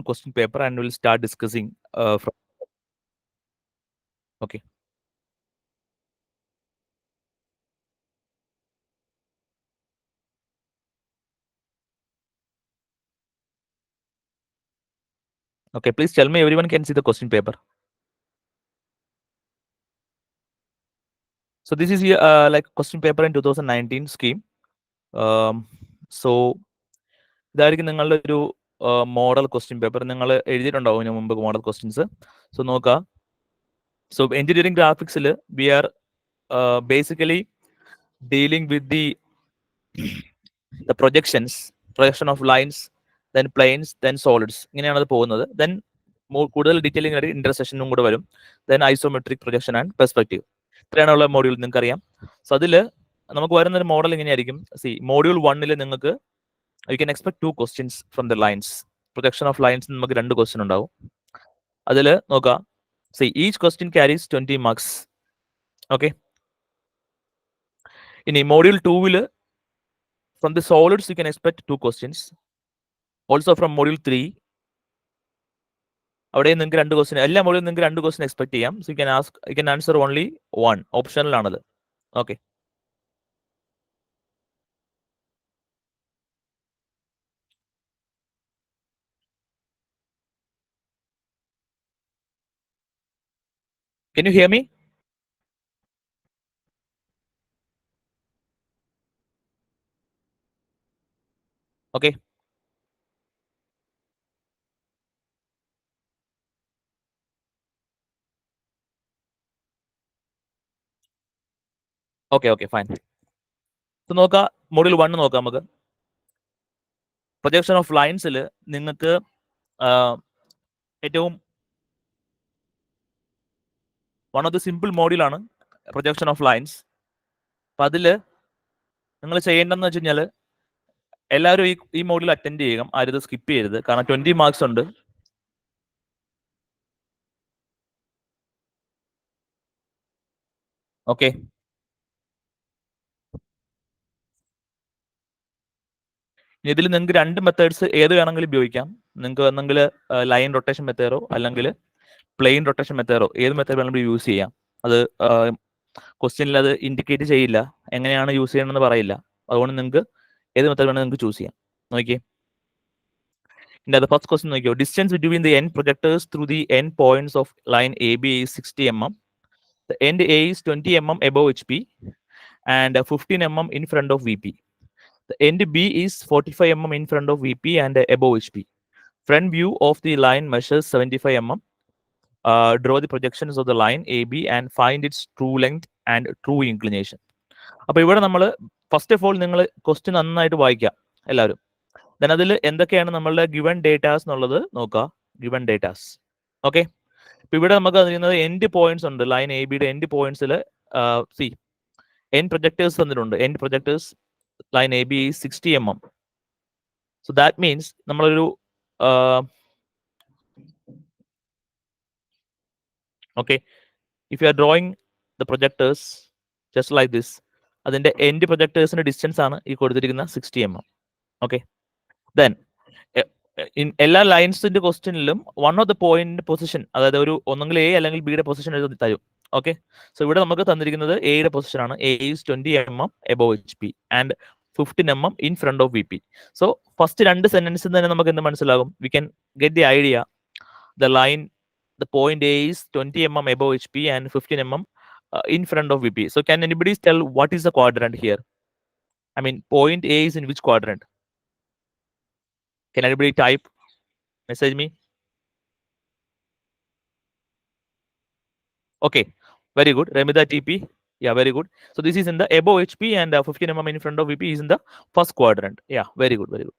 question paper and we'll start discussing from. Okay. Okay, please tell me everyone can see the question paper. So this is like question paper in 2019 scheme. So ഇതായിരിക്കും നിങ്ങളുടെ ഒരു model question paper. നിങ്ങൾ എഴുതിയിട്ടുണ്ടാവും ഇതിനു മുമ്പ് model questions. So നോക്കുക. So engineering ഗ്രാഫിക്സിൽ we are basically dealing with the projection of lines, then planes, then solids. ഇങ്ങനെയാണ് അത് പോകുന്നത്. Then കൂടുതൽ ഡീറ്റെയിലിംഗ് ആയിട്ട് ഇന്റർസെക്ഷനും കൂടെ വരും. Then isometric projection and perspective. ഇത്രയാണുള്ള മോഡ്യൂൾ നിങ്ങൾക്ക് അറിയാം. സോ അതിൽ നമുക്ക് വരുന്ന ഒരു മോഡൽ ഇങ്ങനെയായിരിക്കും. സി മോഡ്യൂൾ 1 നിങ്ങൾക്ക് you can expect 2 questions from the lines. Projection of lines നമുക്ക് 2 ക്വസ്റ്റ്യൻ ഉണ്ടാവും. അതിൽ നോക്കാം. C each question carries 20 marks. Okay. ഇനി module 2 from the solids you can expect 2 questions. Also from module 3 അവിടെ നിങ്ങൾക്ക് 2 question, എല്ലാ മോഡ്യൂളിലും നിങ്ങൾക്ക് 2 ക്വസ്റ്റ്യൻ എക്സ്പെക്ട് ചെയ്യാം. So you can answer only 1. Optional ആണത്. Okay. Can you hear me? Okay. Okay, fine. So നോക്കാം, module 1 നോക്കാം നമുക്ക്. പ്രൊജക്ഷൻ ഓഫ് ലൈൻസിൽ നിങ്ങൾക്ക് ഏറ്റവും വൺ ഓഫ് ദി സിമ്പിൾ മോഡ്യൂളാണ് പ്രൊജക്ഷൻ ഓഫ് ലൈൻസ്. അപ്പം അതിൽ നിങ്ങൾ ചെയ്യേണ്ടതെന്ന് വെച്ച് കഴിഞ്ഞാൽ എല്ലാവരും ഈ മോഡ്യൂൾ അറ്റൻഡ് ചെയ്യണം. ആരും ഇത് സ്കിപ്പ് ചെയ്യരുത്. കാരണം 20 മാർക്സ് ഉണ്ട്. ഓക്കെ. ഇതിൽ നിങ്ങൾക്ക് 2 മെത്തേഡ്സ് ഏത് വേണമെങ്കിലും ഉപയോഗിക്കാം. നിങ്ങൾക്ക് ഒന്നെങ്കിൽ ലൈൻ റൊട്ടേഷൻ മെത്തേഡോ അല്ലെങ്കിൽ പ്ലെയിൻ റൊട്ടേഷൻ മെത്തേഡോ ഏത് മെത്തേഡ് വേണമെങ്കിലും യൂസ് ചെയ്യാം. അത് ക്വസ്റ്റ്യനിൽ അത് ഇൻഡിക്കേറ്റ് ചെയ്യില്ല, എങ്ങനെയാണ് യൂസ് ചെയ്യണമെന്ന് പറയില്ല. അതുകൊണ്ട് നിങ്ങൾക്ക് ഏത് മെത്തേഡ് വേണമെങ്കിൽ നിങ്ങൾക്ക് ചൂസ് ചെയ്യാം. നോക്കിയേ, the first question നോക്കിയോ. Distance between the end projectors through the end points of line AB is 60 mm. The end A is 20 mm above HP and 15 mm in front of VP. The end B is 45 mm in front of VP and above HP. Front view of the line measures 75 mm. Draw the projections of the line AB and find its true length and true inclination. അപ്പോൾ ഇവിടെ നമ്മൾ first of all നിങ്ങൾ question നന്നായിട്ട് വായിക്കാം എല്ലാവരും. Then അതിൽ എന്തൊക്കെയാണ് നമ്മളുടെ ഗിവൺ ഡേറ്റാസ് എന്നുള്ളത് നോക്കുക. Given datas. ഓക്കെ. ഇപ്പൊ ഇവിടെ നമുക്ക് അറിയുന്നത് എൻഡ് പോയിന്റ്സ് ഉണ്ട്. ലൈൻ എ ബിയുടെ എൻഡ് പോയിന്റ്സിൽ സി എൻഡ് പ്രൊജക്ടേഴ്സ് തന്നിട്ടുണ്ട്. End projectors line A B 60 mm. So that means നമ്മളൊരു okay, if you are drawing the projectors just like this, അതിന്റെ എൻഡ് പ്രൊജക്ടേഴ്സിന്റെ ഡിസ്റ്റൻസ് ആണ് ഈ കൊടുത്തിരിക്കുന്ന 60 mm. ഓക്കെ. ദെൻ എല്ലാ ലൈൻസിന്റെ ക്വസ്റ്റ്യനിലും one of the point position, അതായത് ഒരു ഒന്നെങ്കിൽ എ അല്ലെങ്കിൽ ബിയുടെ പൊസിഷൻ എഴുതി തരും. ഓക്കെ. സോ ഇവിടെ നമുക്ക് തന്നിരിക്കുന്നത് എയുടെ പൊസിഷൻ ആണ്. A is 20 mm above HP and 15 mm in front of VP. So first 2 സെന്റൻസിൽ തന്നെ നമുക്ക് എന്ത് മനസ്സിലാകും? We can get the idea. The line, the point A is 20 mm above HP and 15 mm in front of VP. So can anybody tell what is the quadrant here? I mean, point A is in which quadrant? Can anybody type? Message me. Okay, very good. Remida TP. Yeah, very good. So this is in the above HP and 15 mm in front of VP is in the first quadrant. Yeah, very good, very good.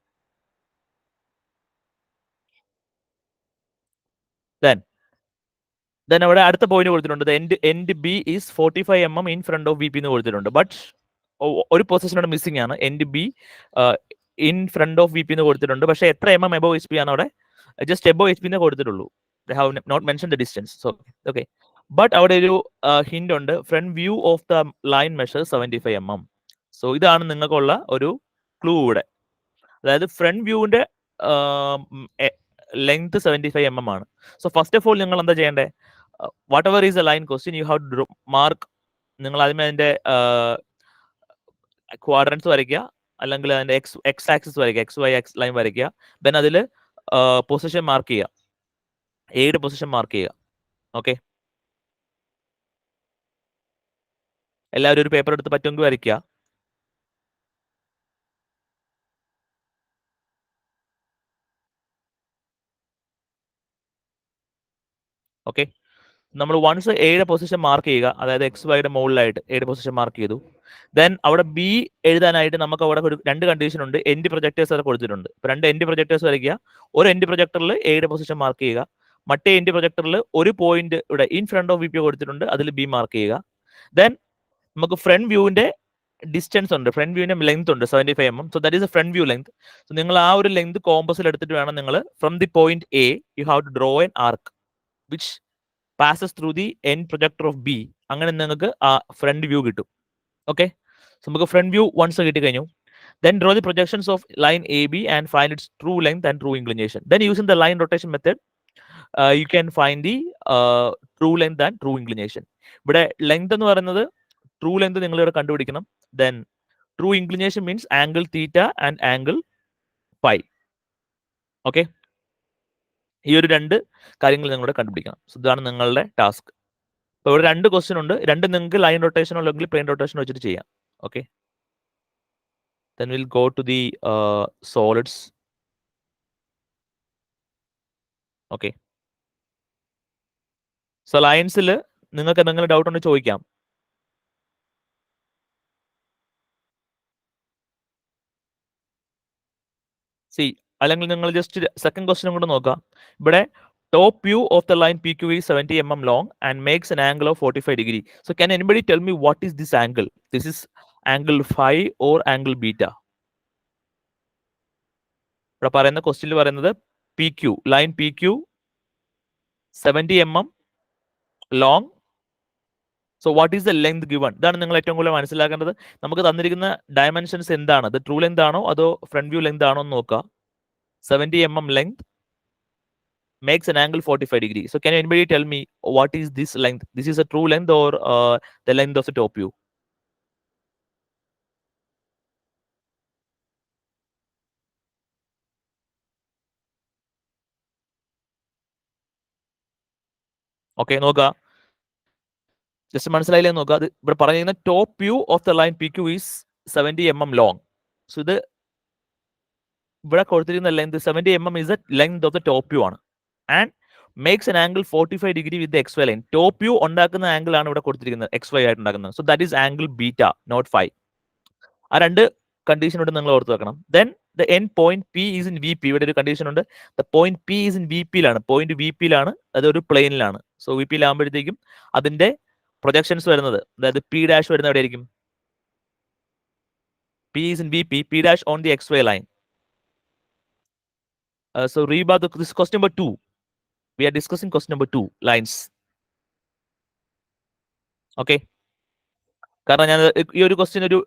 Then അവിടെ അടുത്ത point കൊടുത്തിട്ടുണ്ട്. end B is 45 mm in front of VP എന്ന് കൊടുത്തിട്ടുണ്ട്. But ഒരു position അവിടെ missing ആണ്. end B in front of VP എന്ന് കൊടുത്തിട്ടുണ്ട്. പക്ഷേ എത്ര mm above HP ആണ് അവിടെ? ജസ്റ്റ് above HP എന്ന് കൊടുത്തിട്ടുള്ളൂ. They have not mentioned the distance. So okay. But അവിടെ ഒരു ഹിന്റ് ഉണ്ട്. Front view of the line measures 75 mm. So ഇതാണ് നിങ്ങൾക്കുള്ള ഒരു ക്ലൂ ഇവിടെ. അതായത് ഫ്രണ്ട് വ്യൂവിന്റെ ലെങ്ത് 75 mm ആണ്. സോ ഫസ്റ്റ് ഓഫ് ഓൾ നിങ്ങൾ എന്താ ചെയ്യേണ്ടത്? What ever is A line question you have two mark. നിങ്ങൾ ആദ്യമേ അതിന്റെ ക്വാഡ്രൻസ് വരയ്ക്കുക, അല്ലെങ്കിൽ അതിന്റെ എക്സ് ആക്സിസ് വരയ്ക്കുക, എക്സ് വൈ എക്സ് ലൈൻ വരയ്ക്കുക. ദെൻ അതിൽ പൊസിഷൻ മാർക്ക് ചെയ്യുക, എയുടെ പൊസിഷൻ മാർക്ക് ചെയ്യുക. ഓക്കെ, എല്ലാവരും ഒരു പേപ്പർ എടുത്ത് പറ്റുമെങ്കിൽ വരയ്ക്കുക. ഓക്കെ, നമ്മൾ വൺസ് എയുടെ പൊസിഷൻ മാർക്ക് ചെയ്യുക, അതായത് എക്സ് വൈയുടെ മുകളിലായിട്ട് എയുടെ പൊസിഷൻ മാർക്ക് ചെയ്തു. ദെൻ അവിടെ ബി എഴുതാനായിട്ട് നമുക്ക് അവിടെ ഒരു 2 കണ്ടീഷൻ ഉണ്ട്. എൻഡ് പ്രൊജക്ടേഴ്സ് അവിടെ കൊടുത്തിട്ടുണ്ട്. ഇപ്പൊ 2 എൻഡ് പ്രൊജക്ടേഴ്സ് വരയ്ക്കുക. ഒരു എൻഡ് പ്രൊജക്ടറിൽ എയുടെ പൊസിഷൻ മാർക്ക് ചെയ്യുക, മറ്റേ എൻഡ് പ്രൊജക്ടറിൽ ഒരു പോയിന്റ് ഇവിടെ in front of V P കൊടുത്തിട്ടുണ്ട്, അതിൽ ബി മാർക്ക് ചെയ്യുക. ദെൻ നമുക്ക് ഫ്രണ്ട് വ്യൂവിന്റെ ഡിസ്റ്റൻസ് ഉണ്ട്, ഫ്രണ്ട് വ്യൂവിന്റെ ലെങ്ത് ഉണ്ട് 75 mm. So that is a front view length. So നിങ്ങൾ ആ ഒരു ലെങ്ത് കോമ്പസിൽ എടുത്തിട്ട് വേണം നിങ്ങൾ from the point A you have to draw an arc which passes through the end projector of B. അങ്ങനെ നിങ്ങൾക്ക് ആ ഫ്രണ്ട് വ്യൂ കിട്ടും. ഓക്കെ, സോ നമുക്ക് ഫ്രണ്ട് വ്യൂ വൺസ് കിട്ടി കഴിഞ്ഞു. Then draw the projections of line AB and find its true length and true inclination. Then using the line rotation method, you can find the true length and true inclination. ഇവിടെ length എന്ന് പറയുന്നത് true length നിങ്ങൾ ഇവിടെ കണ്ടുപിടിക്കണം. Then true inclination means angle theta and angle phi. Okay, ഈ ഒരു 2 കാര്യങ്ങൾ നിങ്ങളുടെ കണ്ടുപിടിക്കണം. സോ ഇതാണ് നിങ്ങളുടെ ടാസ്ക്. അപ്പോൾ ഇവിടെ 2 ക്വസ്റ്റ്യൻ ഉണ്ട്. 2 നിങ്ങൾക്ക് ലൈൻ റൊട്ടേഷനോ അല്ലെങ്കിൽ പ്ലെയിൻ റൊട്ടേഷനോ വെച്ചിട്ട് ചെയ്യാം. Okay, then we'll go to the solids. Okay, so ലൈൻസിൽ നിങ്ങൾക്ക് എന്തെങ്കിലും ഡൗട്ട് ഉണ്ടെങ്കിൽ ചോദിക്കാം. സി, അല്ലെങ്കിൽ നിങ്ങൾ ജസ്റ്റ് സെക്കൻഡ് ക്വസ്റ്റ്യൻ കൂടെ നോക്കാം. ഇവിടെ top view of the line PQ is 70 mm long and makes an angle of 45 degree. So can anybody tell me what is this angle? This is angle phi or angle beta? ഇവിടെ പറയുന്ന ക്വസ്റ്റ്യനിൽ പറയുന്നത് PQ, line PQ 70 mm long. So what is the length given? ഇതാണ് നിങ്ങൾ ഏറ്റവും കൂടുതൽ മനസ്സിലാക്കേണ്ടത്. നമുക്ക് തന്നിരിക്കുന്ന ഡയമെൻഷൻസ് എന്താണ്? അത് ട്രൂ ലെങ്ത് ആണോ അതോ ഫ്രണ്ട് വ്യൂ ലെങ്ത് ആണോ എന്ന് നോക്കുക. 70 mm length makes an angle 45 degree. So can anybody tell me what is this length? This is a true length or the length of the top view? Okay, നോക്കുക, just മനസ്സിലായില്ലേ നോക്കുക. അത് ഇവിടെ പറയുന്ന top view of the line PQ is 70 mm long. So ഇത് ഇവിടെ കൊടുത്തിരിക്കുന്ന length 70 mm is the length of the top view ആണ്. And makes an angle 45 degree with the XY line. Top view ഉണ്ടാക്കുന്ന ആംഗിൾ ആണ് ഇവിടെ കൊടുത്തിരിക്കുന്നത്, XY ആയിട്ട് ഉണ്ടാക്കുന്നത്. So that is angle beta, not phi. ആ 2 കണ്ടീഷൻ ഉണ്ട്, നിങ്ങൾ ഓർത്ത് വെക്കണം. Then the end point P is in VP. ഇവിടെ ഒരു കണ്ടീഷൻ ഉണ്ട്, the point P is in VP-ലാണ്. പോയിന്റ് VP-ലാണ്, അതൊരു പ്ലെയിനിലാണ്. സോ VP-ലാകുമ്പോഴത്തേക്കും അതിന്റെ പ്രൊജക്ഷൻസ് വരുന്നത്, അതായത് P' വരുന്നത് എവിടെ ആയിരിക്കും? P is in VP, P' on the XY line. So Reba, this is question number 2. We are discussing question number 2, lines. Okay, കാരണം ഞാൻ ഈ ഒരു ക്വസ്റ്റ്യൻ ഒരു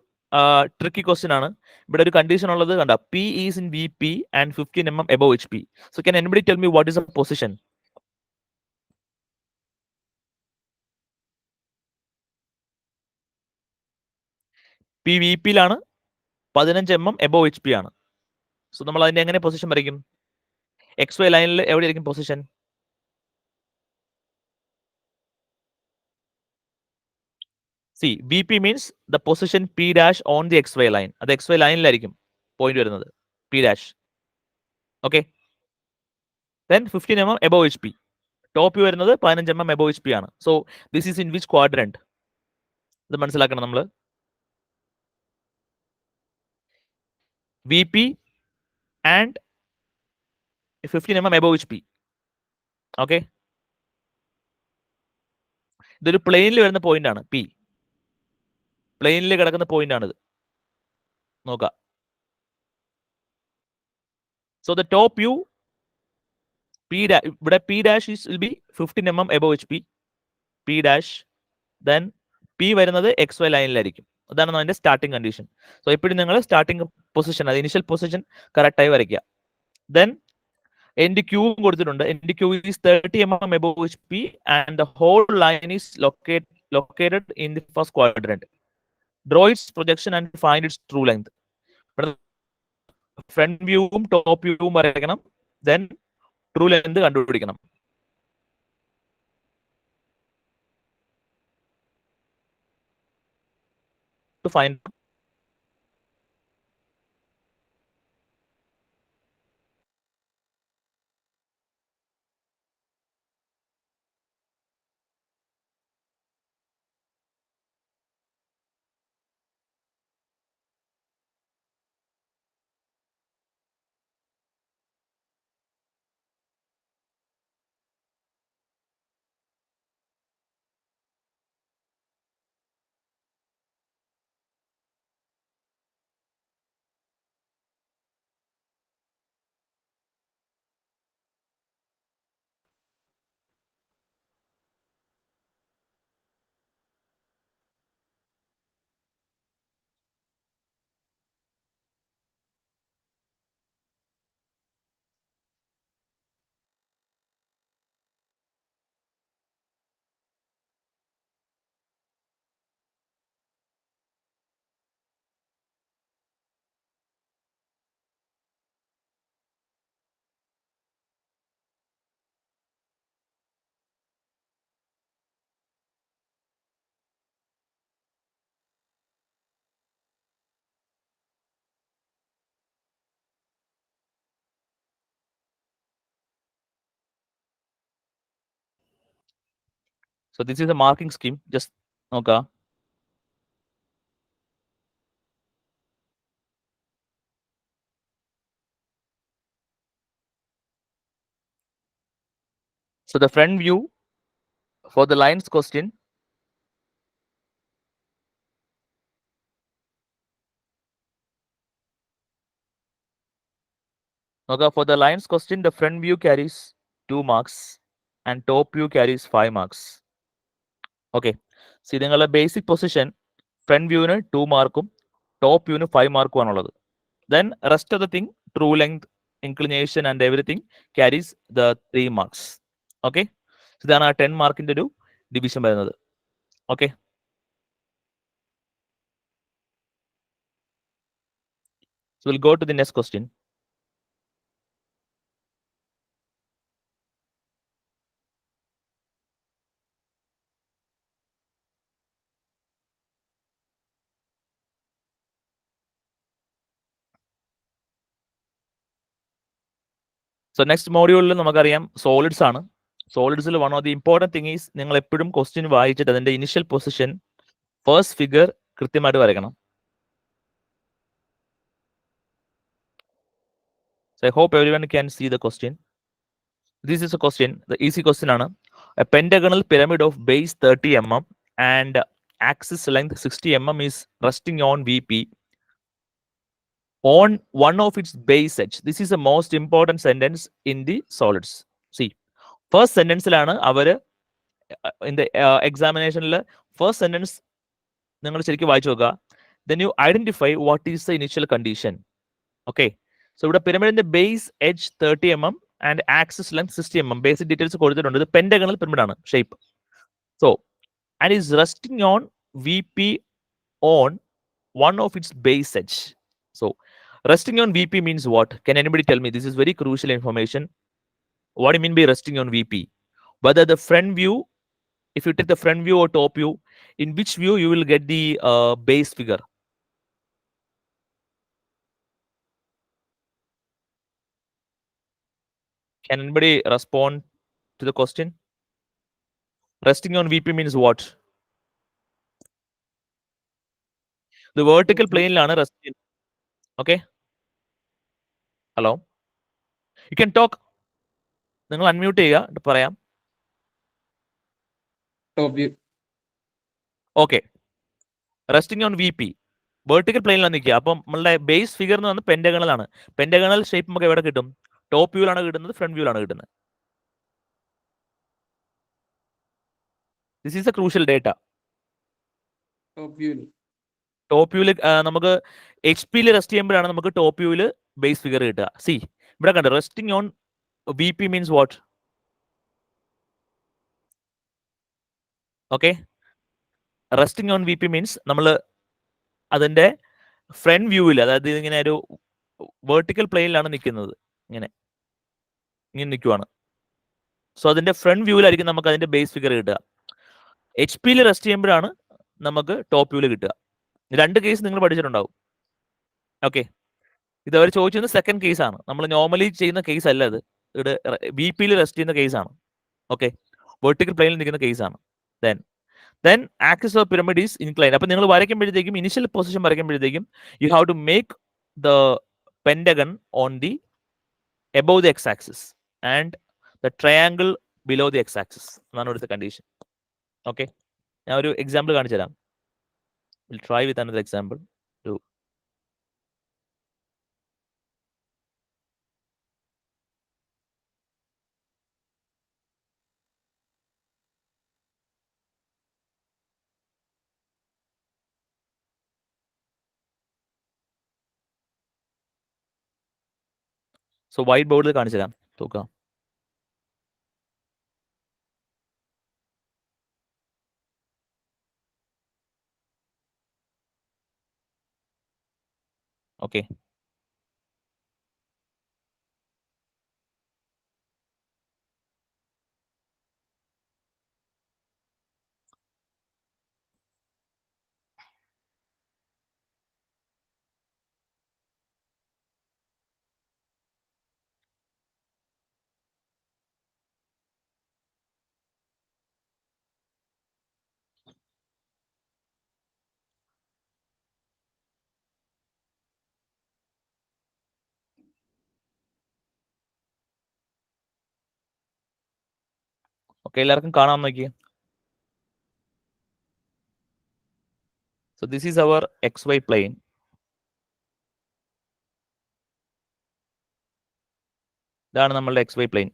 ട്രിക്കി ക്വസ്റ്റ്യൻ ആണ്. ഇവിടെ ഒരു കണ്ടീഷൻ ഉള്ളത് കണ്ട, P is in VP and 15 mm above HP. So can anybody tell me what is the position? P VP-ലാണ്, 15 mm above HP ആണ്. സോ നമ്മൾ അതിന്റെ എങ്ങനെ പൊസിഷൻ വരയ്ക്കും? XY ലൈനിൽ എവിടെയായിരിക്കും position? See, VP means the position P' on the XY line. അത് XY ലൈനിലായിരിക്കും point വരുന്നത്, P'. Okay, then 15 mm above HP. Top view വരുന്നത് 15 mm above HP ആണ്. So this is in which quadrant? ഇത് മനസ്സിലാക്കണം നമ്മൾ. VP and 15 mm above HP. Okay, ഇതൊരു പ്ലെയിനിൽ വരുന്ന പോയിന്റ് ആണ്. P പ്ലെയിനിൽ കിടക്കുന്ന പോയിന്റ് ആണിത്, നോക്കാം. So the top view P' ഇവിടെ P' will be 15 mm above HP, P'. Then P വരുന്നത് XY ലൈനിലായിരിക്കും. അതാണ് അതിന്റെ സ്റ്റാർട്ടിംഗ് കണ്ടീഷൻ. സോ എപ്പോഴും നിങ്ങൾ സ്റ്റാർട്ടിംഗ് പൊസിഷൻ, അത് ഇനിഷ്യൽ പൊസിഷൻ കറക്റ്റ് ആയി വരയ്ക്കുക. ദെൻ എൻ്റെ ക്യൂവും കൊടുത്തിട്ടുണ്ട്. എൻ്റെ Q is 30 mm above HP and the whole line is located in the first quadrant. Draw its projection and find its true length. Front വ്യൂവും top വ്യൂവും വരയ്ക്കണം, then true length കണ്ടുപിടിക്കണം. To find so this is a marking scheme. Just നോക്കുക. So the front view for the lines question, okay, for the lines question, the front view carries 2 marks and top view carries 5 marks. Okay, see നിങ്ങളുടെ basic position front വ്യൂവിന് 2 മാർക്കും top വ്യൂവിന് 5 മാർക്കും ആണുള്ളത്. Then rest of the thing, true length, inclination and everything carries the 3 marks. Okay, so ഇതാണ് ആ 10 മാർക്കിന്റെ ഒരു division വരുന്നത്. Okay, so we'll go to the next question. So next മോഡ്യൂളിൽ നമുക്കറിയാം സോളിഡ്സ് ആണ്. സോളിഡ്സിൽ one of the important thing is നിങ്ങൾ എപ്പോഴും ക്വസ്റ്റ്യൻ വായിച്ചിട്ട് അതിന്റെ ഇനിഷ്യൽ പൊസിഷൻ ഫസ്റ്റ് ഫിഗർ കൃത്യമായിട്ട് വരയ്ക്കണം. So I hope everyone can see the question. This is a question, the easy question ആണ്. A pentagonal pyramid of base 30 mm and axis length 60 mm is resting on VP on one of its base edge. This is the most important sentence in the solids. See, first സെന്റൻസിലാണ് അവര് in the examinationൽ first sentence നിങ്ങൾ ശരിക്കും വായിച്ചു നോക്കുക. Then you identify what is the initial condition. Okay, so ഇവിടെ പിരമിഡിന്റെ base edge 30 mm and axis length 60 mm basic details കൊടുത്തിട്ടുണ്ട്. ഇത് pentagonal pyramid ആണ് shape. So and is resting on VP on one of its base edge. So resting on VP means what? Can anybody tell me? This is very crucial information. What do you mean by resting on VP? Whether the front view, if you take the front view or top view, in which view you will get the base figure? Can anybody respond to the question? Resting on VP means what? The vertical plane ലാണ് rest ചെയ്യുന്നത്. Okay, hello, you can talk. നിങ്ങൾ unmute ചെയ്യുക, പറയാം. Top view. Okay, resting on VP vertical പ്ലെയിനിലാണ് നിൽക്കുക. അപ്പം നമ്മളുടെ base figure എന്ന് പറഞ്ഞാൽ പെന്റഗണൽ ആണ്. പെന്റഗണൽ ഷേപ്പ് നമുക്ക് എവിടെ കിട്ടും? ടോപ്പ് വ്യൂലാണ് കിട്ടുന്നത്, ഫ്രണ്ട് വ്യൂലാണ് കിട്ടുന്നത്. This is a crucial data. Top വ്യൂല് നമുക്ക് HP റെസ്റ്റ് ചെയ്യുമ്പോഴാണ് നമുക്ക് ടോപ്പ് വ്യൂവിൽ ബേസ് ഫിഗർ കിട്ടുക. സി ഇവിടെ കണ്ടു, resting on VP means what? Okay, resting on VP means നമ്മൾ അതിന്റെ ഫ്രണ്ട് വ്യൂവിൽ, അതായത് ഇങ്ങനെ ഒരു വെർട്ടിക്കൽ പ്ലെയിനിലാണ് നിൽക്കുന്നത്, ഇങ്ങനെ നിൽക്കുവാണ്. സോ അതിന്റെ ഫ്രണ്ട് വ്യൂവിലായിരിക്കും നമുക്ക് അതിന്റെ ബേസ് ഫിഗർ കിട്ടുക. HP റെസ്റ്റ് ചെയ്യുമ്പോഴാണ് നമുക്ക് ടോപ്പ് വ്യൂവിൽ കിട്ടുക. 2 കേസ് നിങ്ങൾ പഠിച്ചിട്ടുണ്ടാവും. ഓക്കെ, ഇത് അവർ ചോദിച്ചത് സെക്കൻഡ് കേസാണ്. നമ്മൾ നോർമലി ചെയ്യുന്ന കേസ് അല്ല ഇത്. ഇവിടെ VP റെസ്റ്റ് ചെയ്യുന്ന കേസാണ്. ഓക്കെ, വെർട്ടിക്കൽ പ്ലെയിനിൽ നിൽക്കുന്ന കേസാണ്. Then axis of pyramid is inclined. അപ്പൊ നിങ്ങൾ വരയ്ക്കുമ്പോഴത്തേക്കും ഇനിഷ്യൽ പൊസിഷൻ വരയ്ക്കുമ്പോഴത്തേക്കും you have to make the pentagon on the above the X axis and the triangle below the X axis എന്നാണ് ഇവിടുത്തെ കണ്ടീഷൻ. ഓക്കെ, ഞാൻ ഒരു എക്സാമ്പിൾ കാണിച്ചു തരാം. Will try with another example. So white ബോർഡിൽ കാണിച്ചു തരാം, നോക്കാം. ഓക്കെ, ഓക്കെ, എല്ലാവർക്കും കാണാൻ നോക്കിയേ. So this is our XY plane. ഇതാണ് നമ്മളുടെ XY plain.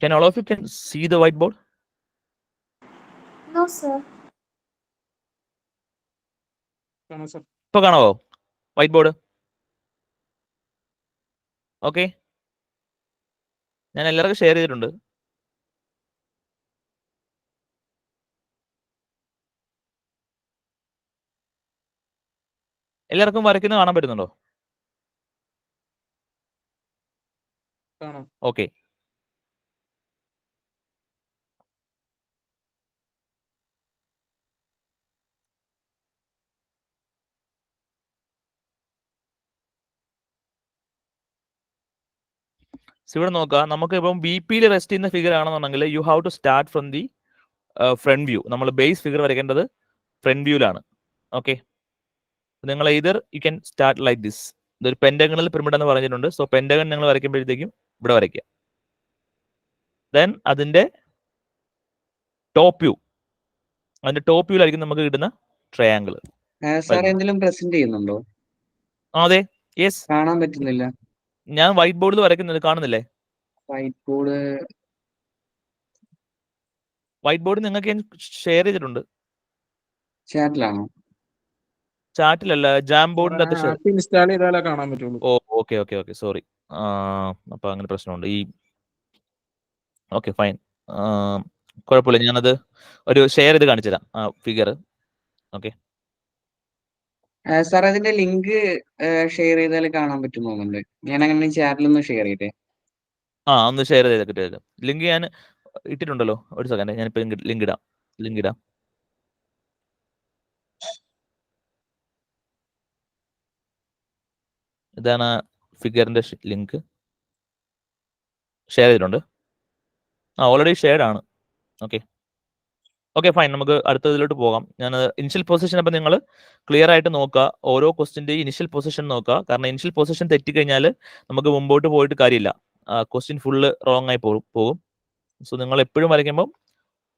Can all of you can see the whiteboard? No, sir. ഇപ്പൊ കാണാവോ വൈറ്റ് ബോർഡ്? ഓക്കെ, ഞാൻ എല്ലാവർക്കും ഷെയർ ചെയ്തിട്ടുണ്ട്. എല്ലാവർക്കും വരയ്ക്കുന്നത് കാണാൻ പറ്റുന്നുണ്ടോ? ഓക്കെ, ഇവിടെ നോക്കാം. നമുക്ക് ഇപ്പം VP റെസ്റ്റ് ചെയ്യുന്ന ഫിഗർ ആണെന്നുണ്ടെങ്കിൽ you have to start from the front view. നമ്മൾ ബേസ് ഫിഗർ വരയ്ക്കേണ്ടത് ഫ്രണ്ട് വ്യൂവിലാണ്. ഓക്കെ, നിങ്ങൾ either you can start like this. ഇതൊരു പെന്റഗണൽ പിരമിഡ് എന്ന് പറഞ്ഞിട്ടുണ്ട്. സോ പെന്റഗൺ നിങ്ങൾ വരയ്ക്കുമ്പോഴത്തേക്കും ഇവിടെ വരയ്ക്കുക. ദെൻ അതിന്റെ ടോപ്പ് വ്യൂ, അതിന്റെ ടോപ്പ് വ്യൂവിലായിരിക്കും നമുക്ക് കിട്ടുന്ന ട്രയാങ്കിൾ. സാർ എന്തെങ്കിലും പ്രസന്റ് ചെയ്യുന്നുണ്ടോ? അതെ, യെസ്, കാണാൻ പറ്റുന്നില്ല. ഞാൻ വൈറ്റ് ബോർഡിൽ വരയ്ക്കുന്നത് കാണുന്നില്ലേ? വൈറ്റ് ബോർഡ് നിങ്ങൾക്ക് ഞാൻ ഷെയർ ചെയ്തിട്ടുണ്ട്. ചാറ്റിലാണോ? ചാറ്റിലല്ല, ജാം ബോർഡിന്റെ അകത്ത്. ഇൻസ്റ്റാൾ ചെയ്താലേ കാണാൻ പറ്റുള്ളൂ. Okay, sorry. അപ്പൊ അങ്ങനെ പ്രശ്നമുണ്ട് ഈ. ഓക്കെ, ഫൈൻ, കുഴപ്പമില്ല. ഞാനത് ഒരു ഷെയർ ചെയ്ത് കാണിച്ചു തരാം ആ ഫിഗർ. ഓക്കെ സാർ അതിന്റെ ലിങ്ക് ഷെയർ ചെയ്താൽ കാണാൻ പറ്റും തോന്നുന്നുണ്ട്. ഞാൻ അങ്ങനെ ചാറ്റിലൊന്ന് ഷെയർ ചെയ്തേ. ഒന്ന് ഷെയർ ചെയ്തിട്ട് ലിങ്ക് ഞാൻ ഇട്ടിട്ടുണ്ടല്ലോ. ഒരു സെക്കൻഡ്, ഞാനിപ്പോ ലിങ്ക് ഇടാം. ഇതാണ് ഫിഗറിന്റെ ലിങ്ക്, ഷെയർ ചെയ്തിട്ടുണ്ട്. ഓൾറെഡി ഷെയർഡ് ആണ്. ഓക്കെ, ഫൈൻ, നമുക്ക് അടുത്തതിലോട്ട് പോകാം. ഞാൻ ഇനിഷ്യൽ പൊസിഷൻ അപ്പം നിങ്ങൾ ക്ലിയർ ആയിട്ട് നോക്കുക. ഓരോ ക്വസ്റ്റിന്റെ ഇനിഷ്യൽ പൊസിഷൻ നോക്കുക. കാരണം ഇനിഷ്യൽ പൊസിഷൻ തെറ്റിക്കഴിഞ്ഞാൽ നമുക്ക് മുമ്പോട്ട് പോയിട്ട് കാര്യമില്ല. ക്വസ്റ്റ്യൻ ഫുള്ള് റോങ് ആയി പോകും. സോ നിങ്ങൾ എപ്പോഴും വരയ്ക്കുമ്പോൾ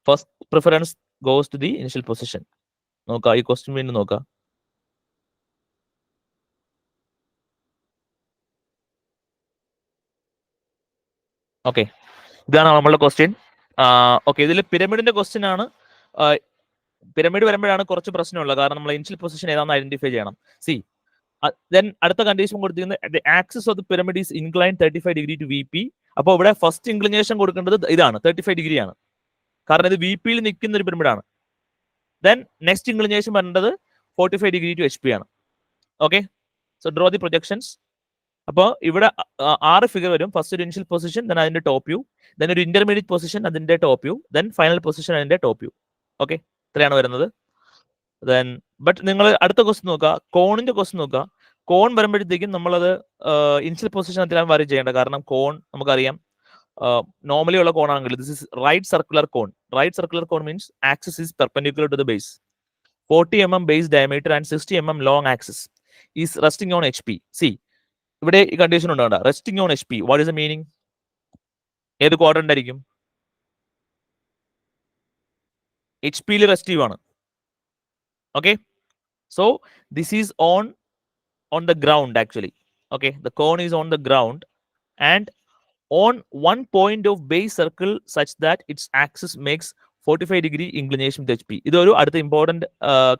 first preference goes to the initial position. നോക്കുക, ഈ ക്വസ്റ്റ്യൻ വീണ്ടും നോക്കുക. ഓക്കെ, ഇതാണ് നമ്മളുടെ ക്വസ്റ്റ്യൻ. ഓക്കെ, ഇതിൽ പിരമിഡിന്റെ ക്വസ്റ്റ്യൻ ആണ്. പിരമിഡ് വരുമ്പോഴാണ് കുറച്ച് പ്രശ്നമുള്ളത്. കാരണം നമ്മൾ ഇനിഷ്യൽ പൊസിഷൻ ഏതാണെന്ന് ഐഡന്റിഫൈ ചെയ്യണം. സി, ദെൻ അടുത്ത കണ്ടീഷൻ കൊടുത്തിരിക്കുന്നത് axis of the pyramid is incline 35 degree to VP. അപ്പോൾ ഇവിടെ ഫസ്റ്റ് ഇൻക്ലിനേഷൻ കൊടുക്കേണ്ടത് ഇതാണ് 35 ഡിഗ്രി ആണ്, കാരണം ഇത് VP യിൽ നിൽക്കുന്ന ഒരു പിരമിഡാണ്. ദെൻ നെക്സ്റ്റ് ഇൻക്ലിനേഷൻ വരേണ്ടത് 45 ഡിഗ്രി ടു HP ആണ്. Okay, so draw the projections. അപ്പോൾ ഇവിടെ 6 ഫിഗർ വരും. ഫസ്റ്റ് ഒരു ഇനിഷ്യൽ പൊസിഷൻ, ദെൻ അതിന്റെ ടോപ്പ് വ്യൂ, ദെൻ ഒരു ഇന്റർമീഡിയറ്റ് പൊസിഷൻ അതിന്റെ top view, then final position അതിന്റെ ടോപ്പ് വ്യൂ. ഓക്കെ, ഇത്രയാണ് വരുന്നത്. ദെൻ ബട്ട് നിങ്ങൾ അടുത്ത ക്വസ്റ്റ്യൻ നോക്കുക, കോണിന്റെ ക്വസ്റ്റ്യൻ നോക്കുക. കോൺ വരുമ്പോഴത്തേക്കും നമ്മളത് ഇനിഷ്യൽ പൊസിഷൻ അതിലാണ് വരി ചെയ്യേണ്ടത്, കാരണം കോൺ നമുക്കറിയാം നോർമലി ഉള്ള കോണാണെങ്കിൽ this is right circular cone. Right circular cone means axis is perpendicular to the base, 40 mm base diameter and 60 mm long axis is resting on HP. See ഇവിടെ ഈ കണ്ടീഷൻ ഉണ്ടാകണ്ട, resting on HP. What is the meaning? ഏത് quadrant ആയിരിക്കും? HP യിൽ റെസ്റ്റീവ് ആണ്. Okay, so this is on the ground actually. Okay, the cone is on the ground and on one point of base circle such that its axis makes 45 degree inclination with HP. ഇതൊരു അടുത്ത important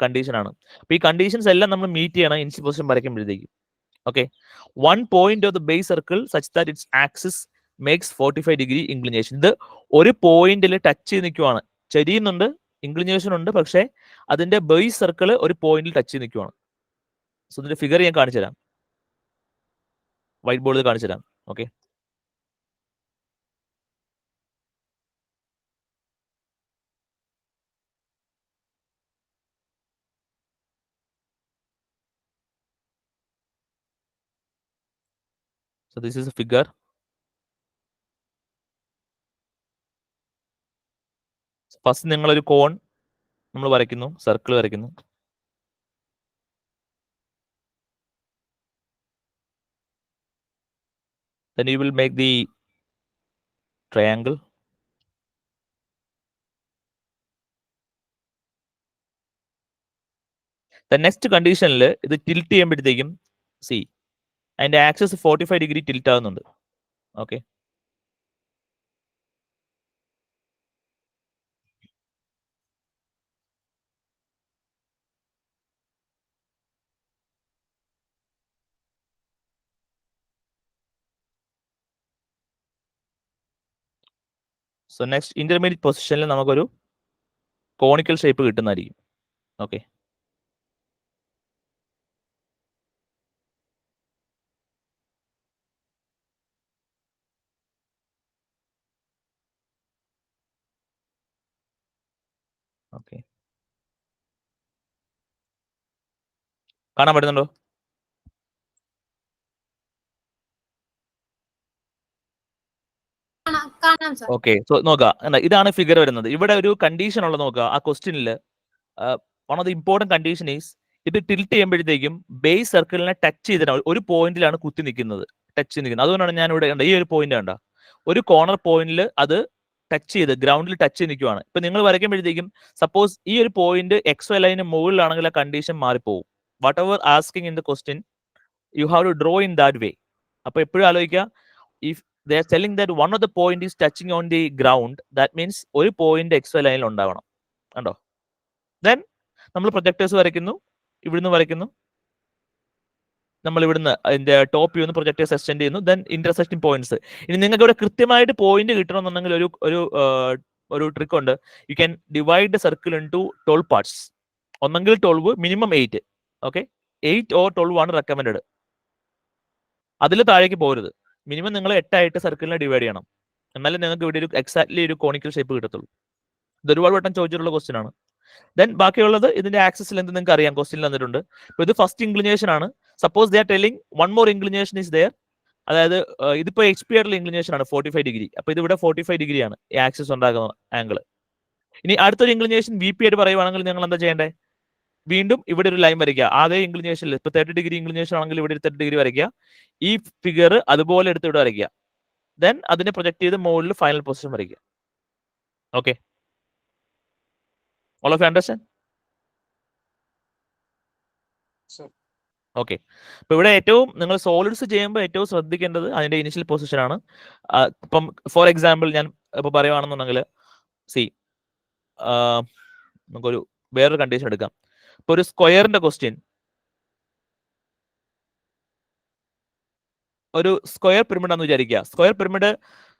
condition ആണ്. അപ്പൊ ഈ conditions എല്ലാം നമ്മൾ meet ചെയ്യണം initial position വരയ്ക്കുമ്പോഴത്തേക്കും. Okay, one point of the base circle such that its axis makes 45 degree inclination. ഇത് ഒരു പോയിന്റിൽ ടച്ച് ചെയ്ത് നിൽക്കുവാണ്, ചരിയുന്നുണ്ട്, ഇൻക്ലിനേഷൻ ഉണ്ട്, പക്ഷേ അതിന്റെ ബേസ് സർക്കിൾ ഒരു പോയിന്റിൽ ടച്ച് ചെയ്ത് നിൽക്കുവാണ്. സോ ഇതിന്റെ ഫിഗർ ഞാൻ കാണിച്ചു തരാം, വൈറ്റ് ബോർഡിൽ കാണിച്ചു തരാം. Okay, so this is a figure. First നിങ്ങളൊരു കോൺ നമ്മൾ വരയ്ക്കുന്നു, സർക്കിൾ വരയ്ക്കുന്നു. Then you will make the triangle. The next കണ്ടീഷനിൽ ഇത് ടിൽറ്റ് ചെയ്യുമ്പോഴത്തേക്കും സി അതിന്റെ ആക്സിസ് 45 ഡിഗ്രി ടിൽറ്റ് ആകുന്നുണ്ട്. ഓക്കെ, സോ നെക്സ്റ്റ് ഇന്റർമീഡിയറ്റ് പൊസിഷനിൽ നമുക്കൊരു കോണിക്കൽ ഷേപ്പ് കിട്ടുന്നതായിരിക്കും. ഓക്കെ, ഓക്കെ, കാണാൻ പറ്റുന്നുണ്ടോ? ഓക്കെ, സോ നോക്കുക, ഇതാണ് ഫിഗർ വരുന്നത്. ഇവിടെ ഒരു കണ്ടീഷൻ ഉള്ളത് നോക്കുക. ആ ക്വസ്റ്റ്യനിൽ one of the important condition is ഇത് ടിൽറ്റ് ചെയ്യുമ്പോഴത്തേക്കും ബേസ് സർക്കിളിനെ ടച്ച് ചെയ്തിട്ടാണ്, ഒരു പോയിന്റിലാണ് കുത്തി നിൽക്കുന്നത്, ടച്ച് നിൽക്കുന്നത്. അതുകൊണ്ടാണ് ഞാൻ ഇവിടെ കണ്ട ഈ ഒരു പോയിന്റ് കണ്ട, ഒരു കോർണർ പോയിന്റിൽ അത് ടച്ച് ചെയ്ത് ഗ്രൗണ്ടിൽ ടച്ച് ചെയ്ത് നിൽക്കുവാണ്. ഇപ്പൊ നിങ്ങൾ വരയ്ക്കുമ്പോഴത്തേക്കും സപ്പോസ് ഈ ഒരു പോയിന്റ് XY ലൈന് മുകളിലാണെങ്കിൽ ആ കണ്ടീഷൻ മാറിപ്പോകും. Whatever asking in the question you have to draw in that way. അപ്പൊ എപ്പോഴും ആലോചിക്കുക, if they are telling that one of the point is touching on the ground, that means ഒരു point XY ലൈനിൽ ഉണ്ടാവണം. കണ്ടോ? Then നമ്മൾ projectors വരയ്ക്കുന്നു, ഇവിടുന്ന് വരയ്ക്കുന്നു, നമ്മൾ ഇവിടുന്ന് അതിന്റെ ടോപ്പ് വ്യൂ പ്രൊജക്ടേഴ്സ് എക്സ്റ്റെൻഡ് ചെയ്യുന്നു, ദെൻ ഇന്റർസെക്റ്റിംഗ് പോയിന്റ്സ്. ഇനി നിങ്ങൾക്ക് ഇവിടെ കൃത്യമായിട്ട് പോയിന്റ് കിട്ടണമെന്നുണ്ടെങ്കിൽ ഒരു ട്രിക്ക് ഉണ്ട്. You can divide the circle into 12 parts. ഒന്നെങ്കിൽ 12, മിനിമം 8. ഓക്കെ, 8 or 12 ആണ് റെക്കമെൻഡഡ്. അതിൽ താഴേക്ക് പോരുത്. മിനിമം നിങ്ങൾ 8 ആയിട്ട് സർക്കിളിനെ ഡിവൈഡ് ചെയ്യണം, എന്നാലും നിങ്ങൾക്ക് ഇവിടെ ഒരു എക്സാക്ട്ലി ഒരു കോണിക്കൽ ഷേപ്പ് കിട്ടത്തുള്ളൂ. ഇത് ഒരുപാട് വട്ടം ചോദിച്ചിട്ടുള്ള ക്വസ്റ്റ്യൻ ആണ്. ദെൻ ബാക്കിയുള്ളത് ഇതിന്റെ ആക്സിസ് ലെന്ത് നിങ്ങൾക്ക് അറിയാം, ക്വസ്റ്റ്യൻ തന്നിട്ടുണ്ട്. ഇപ്പൊ ഇത് ഫസ്റ്റ് ഇൻക്ലിനേഷൻ ആണ്. Suppose they are telling one more inclination is there, അതായത് ഇതിപ്പോ HP ആയിട്ടുള്ള ഇൻക്ലിനേഷൻ ആണ് 45 ഡിഗ്രി. അപ്പൊ ഇത് ഇവിടെ 45 ഡിഗ്രി ആണ് ഈ ആക്സിസ് ഉണ്ടാകുന്ന ആംഗിൾ. ഇനി അടുത്തൊരു ഇൻക്ലിനേഷൻ VP ആയിട്ട് പറയുവാണെങ്കിൽ നിങ്ങൾ എന്താ ചെയ്യേണ്ടത്? വീണ്ടും ഇവിടെ ഒരു ലൈൻ വരയ്ക്കുക, അതേ ഇൻക്ലിനേഷനിൽ. ഇപ്പൊ 30 ഡിഗ്രി ഇൻക്ലിനേഷൻ ആണെങ്കിൽ ഇവിടെ 30 ഡിഗ്രി വരയ്ക്കുക. ഈ ഫിഗർ അതുപോലെ എടുത്ത് ഇവിടെ വരയ്ക്കുക. ദെൻ അതിനെ പ്രൊജക്ട് ചെയ്ത് മുകളിൽ ഫൈനൽ പൊസിഷൻ വരയ്ക്കുക. Okay, all of you understand? Okay, അപ്പൊ ഇവിടെ ഏറ്റവും നിങ്ങൾ സോളിഡ്സ് ചെയ്യുമ്പോൾ ഏറ്റവും ശ്രദ്ധിക്കേണ്ടത് അതിന്റെ ഇനിഷ്യൽ പൊസിഷൻ ആണ്. ഇപ്പം ഫോർ എക്സാമ്പിൾ ഞാൻ ഇപ്പൊ പറയുവാണെന്നുണ്ടെങ്കിൽ സി നമുക്കൊരു വേറൊരു കണ്ടീഷൻ എടുക്കാം. ഇപ്പൊ ഒരു സ്ക്വയറിന്റെ ക്വസ്റ്റ്യൻ, ഒരു സ്ക്വയർ പിരമിഡ് ആണെന്ന് വിചാരിക്കുക. സ്ക്വയർ പിരമിഡ്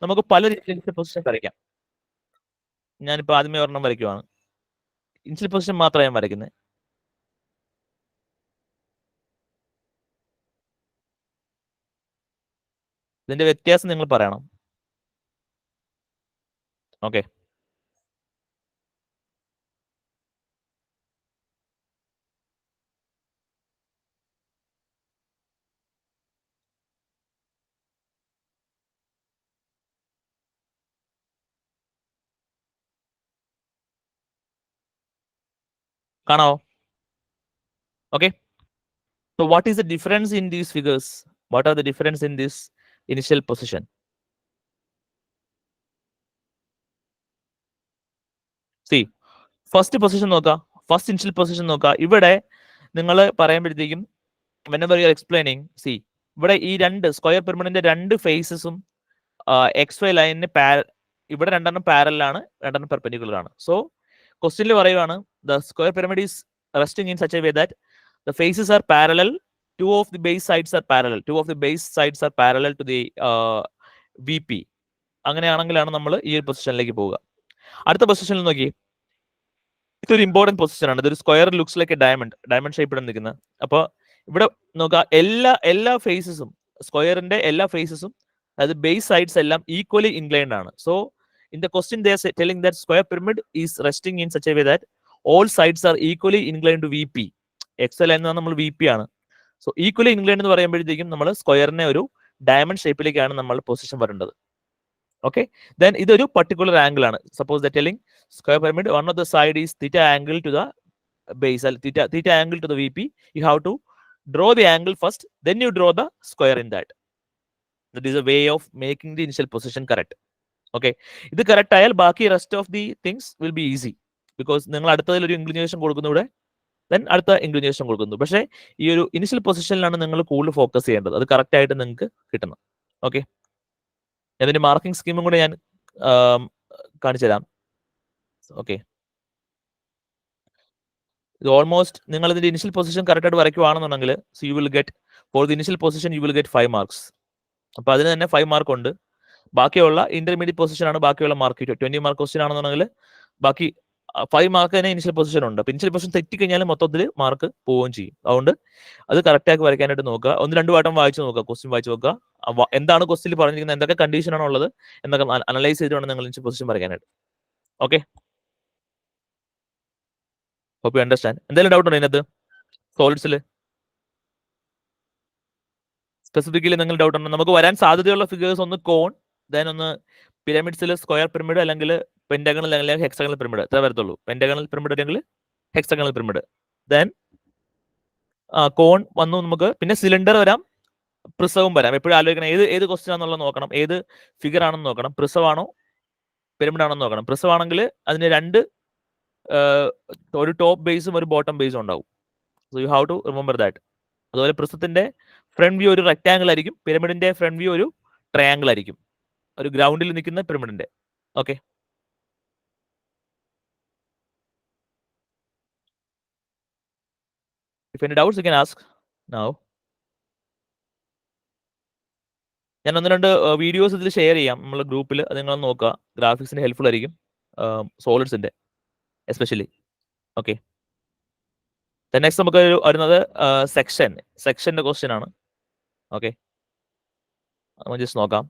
നമുക്ക് പല രീതിയിൽ പൊസിഷൻ വരയ്ക്കാം. ഞാനിപ്പോ ആദ്യമേ ഒരെണ്ണം വരയ്ക്കുവാണ്. ഇനിഷ്യൽ പൊസിഷൻ മാത്രമേ ഞാൻ വരയ്ക്കുന്നത്. ഇതിന്റെ വ്യത്യാസം നിങ്ങൾ പറയണം. Okay, കാണാവോ? Okay, so what is the difference in these figures? What are the difference in this initial position? See, first position നോക്കുക, ഫസ്റ്റ് ഇനിഷ്യൽ പൊസിഷൻ നോക്കുക. ഇവിടെ നിങ്ങൾ പറയുമ്പോഴത്തേക്കും whenever you are explaining, see, ഇവിടെ ഈ രണ്ട് സ്ക്വയർ പിരമിഡിന്റെ രണ്ട് ഫേസസും XY ലൈനിന് ഇവിടെ രണ്ടെണ്ണം പാരലാണ്, രണ്ടെണ്ണം പെർപെൻഡിക്കുലർ ആണ്. സോ ക്വസ്റ്റ്യനിൽ പറയുവാണ് the square pyramid is resting in such a way that the faces are parallel, two of the base sides are parallel to the VP. അങ്ങനെയാണെങ്കിലാണ് നമ്മൾ ഈ ഒരു പൊസിഷനിലേക്ക് പോവുക. അടുത്ത പൊസിഷനിൽ നോക്കി, ഇതൊരു ഇമ്പോർട്ടന്റ് പൊസിഷൻ ആണ്. ഇതൊരു square looks like A diamond ഷേപ്പിൽ നിൽക്കുന്നത്. അപ്പോൾ ഇവിടെ നോക്കുക, എല്ലാ ഫേസസും സ്ക്വയറിന്റെ എല്ലാ ഫേസസും, അതായത് ബേസ് സൈഡ്സ് എല്ലാം ഈക്വലി ഇൻക്ലൈൻഡ് ആണ്. So in the question they are telling that square pyramid is resting in such a way that all sides are equally inclined to VP. XL എന്ന് നമ്മൾ VP ആണ്. സോ ഈക്വലി ഇൻക്ലൈൻഡ് എന്ന് പറയുമ്പോഴത്തേക്കും നമ്മൾ സ്ക്വയറിനെ ഒരു diamond ഷേപ്പിലേക്കാണ് നമ്മൾ position വരേണ്ടത്. Okay, then ഇതൊരു പർട്ടിക്കുലർ ആംഗിൾ ആണ്. Suppose the telling square pyramid one of the side is theta angle to the base, theta angle to the VP. You have to draw the angle first, then you draw the square in that. That is a way of making the initial position correct. Okay, ഇത് correct ആയാൽ ബാക്കി rest of the things will be easy. Because നിങ്ങൾ അടുത്തതിൽ ഒരു inclination കൊടുക്കുന്നു, ഇവിടെ then അടുത്ത inclination കൊടുക്കുന്നു. പക്ഷേ ഈ ഒരു ഇനിഷ്യൽ പൊസിഷനിലാണ് നിങ്ങൾ കൂടുതൽ ഫോക്കസ് ചെയ്യേണ്ടത്. അത് കറക്റ്റ് ആയിട്ട് നിങ്ങൾക്ക് കിട്ടണം. ഓക്കെ, അതിന്റെ മാർക്കിംഗ് സ്കീമും കൂടെ ഞാൻ കാണിച്ചു തരാം. ഓക്കെ, ഇത് ഓൾമോസ്റ്റ് നിങ്ങൾ ഇതിന്റെ ഇനിഷ്യൽ പൊസിഷൻ കറക്റ്റ് ആയിട്ട് വരയ്ക്കുവാണെന്നുണ്ടെങ്കിൽ so you will get for the initial position you will get 5 marks. അപ്പൊ അതിന് തന്നെ 5 മാർക്ക് ഉണ്ട്. ബാക്കിയുള്ള ഇന്റർമീഡിയറ്റ് പൊസിഷൻ ആണ് ബാക്കിയുള്ള മാർക്ക്. 20 മാർക്ക് ക്വസ്റ്റ്യൻ ആണെന്നുണ്ടെങ്കിൽ ബാക്കി 5 മാർക്ക് തന്നെ ഇനിഷ്യൽ പൊസിഷൻ ഉണ്ട്. അപ്പൊ ഇനിഷ്യൽ പൊസിഷൻ തെറ്റിക്കഴിഞ്ഞാൽ മൊത്തത്തിൽ മാർക്ക് പോവുകയും ചെയ്യും. അതുകൊണ്ട് അത് കറക്റ്റ് ആക്കി വരയ്ക്കാനായിട്ട് നോക്കുക. 1-2 വട്ടം വായിച്ചു നോക്കുക, ക്വസ്റ്റ്യൻ വായിച്ചു നോക്കുക. എന്താണ് ക്വസ്റ്റ്യനിൽ പറഞ്ഞിരിക്കുന്നത്, എന്തൊക്കെ കണ്ടീഷൻ ആണ് ഉള്ളത് എന്നൊക്കെ അനലൈസ് ചെയ്തിട്ടാണ് നിങ്ങൾ ഇനിഷ്യൽ പൊസിഷൻ വരയ്ക്കാനായിട്ട്. Okay, hope you understand. എന്തെങ്കിലും ഡൗട്ട് ഉണ്ടോ ഇതിനകത്ത്? സോളിഡ്സിൽ സ്പെസിഫിക്കലി നിങ്ങൾ ഡൗട്ട് ഉണ്ടോ? നമുക്ക് വരാൻ സാധ്യതയുള്ള ഫിഗേഴ്സ് ഒന്ന് കോൺ, ദെൻ ഒന്ന് പിരമിഡ്സിൽ സ്ക്വയർ പിരമിഡ്, അല്ലെങ്കിൽ പെന്റഗണൽ അല്ലെങ്കിൽ ഹെക്സഗണൽ പിരമിഡ്. എത്ര വരത്തുള്ളൂ? പെന്റഗണൽ പിരമിഡ് അല്ലെങ്കിൽ ഹെക്സഗണൽ പിരമിഡ്. ദെൻ കോൺ വന്നു നമുക്ക്. പിന്നെ സിലിണ്ടർ വരാം, പ്രിസവും വരാം. എപ്പോഴും ആലോചിക്കണം ഏത് ക്വസ്റ്റ്യൻ ആണെന്നുള്ളത് നോക്കണം, ഏത് ഫിഗർ ആണെന്ന് നോക്കണം. പ്രിസവ് ആണോ പിരമിഡ് ആണോ നോക്കണം. പ്രിസവ് ആണെങ്കിൽ അതിന് രണ്ട് ഒരു ടോപ്പ് ബേസും ഒരു ബോട്ടം ബേസും ഉണ്ടാവും. So you have to remember that. അതുപോലെ പ്രിസത്തിന്റെ ഫ്രണ്ട് വ്യൂ ഒരു റെക്ടാംഗിൾ ആയിരിക്കും, പിരമിഡിന്റെ ഫ്രണ്ട് വ്യൂ ഒരു ട്രയാംഗിൾ ആയിരിക്കും, ഒരു ഗ്രൗണ്ടിൽ നിൽക്കുന്ന പിരമിഡിന്റെ. Okay, if any doubts you can ask now. ഞാൻ 1-2 വീഡിയോസ് ഇതിൽ ഷെയർ ചെയ്യാം നമ്മൾ ഗ്രൂപ്പിൽ, അത് നിങ്ങൾ നോക്കുക. ഗ്രാഫിക്സിന് ഹെൽപ്ഫുൾ ആയിരിക്കും, സോളിഡ്സിന്റെ എസ്പെഷ്യലി. ഓക്കെ, നെക്സ്റ്റ് നമുക്ക് വരുന്നത് സെക്ഷന്റെ ക്വസ്റ്റ്യൻ ആണ്. ഓക്കെ, നമുക്ക് ജസ്റ്റ് നോക്കാം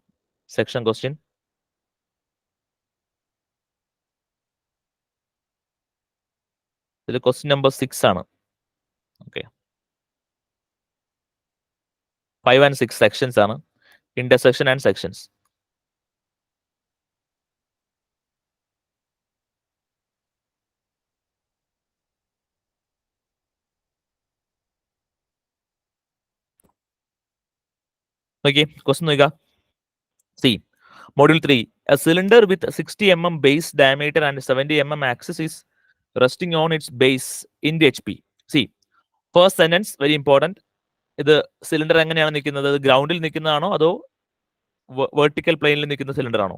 സെക്ഷൻ ക്വസ്റ്റ്യൻ. ഇതിൽ ക്വസ്റ്റ്യൻ നമ്പർ 6 ആണ്. ഓക്കെ, 5 and 6 സെക്ഷൻസ് ആണ്, ഇന്റർസെക്ഷൻ ആൻഡ് സെക്ഷൻസ്. നോക്കിയേ ക്വസ്റ്റ്യൻ നോക്കുക. C, Module 3, a cylinder with 60 mm base diameter and 70 mm axis is resting on its base in the HP. See, first sentence very important. ഇത് cylinder എങ്ങനെയാണ് നിൽക്കുന്നത്? ഗ്രൗണ്ടിൽ നിൽക്കുന്നതാണോ അതോ vertical പ്ലെയിനിൽ നിൽക്കുന്ന സിലിണ്ടർ ആണോ?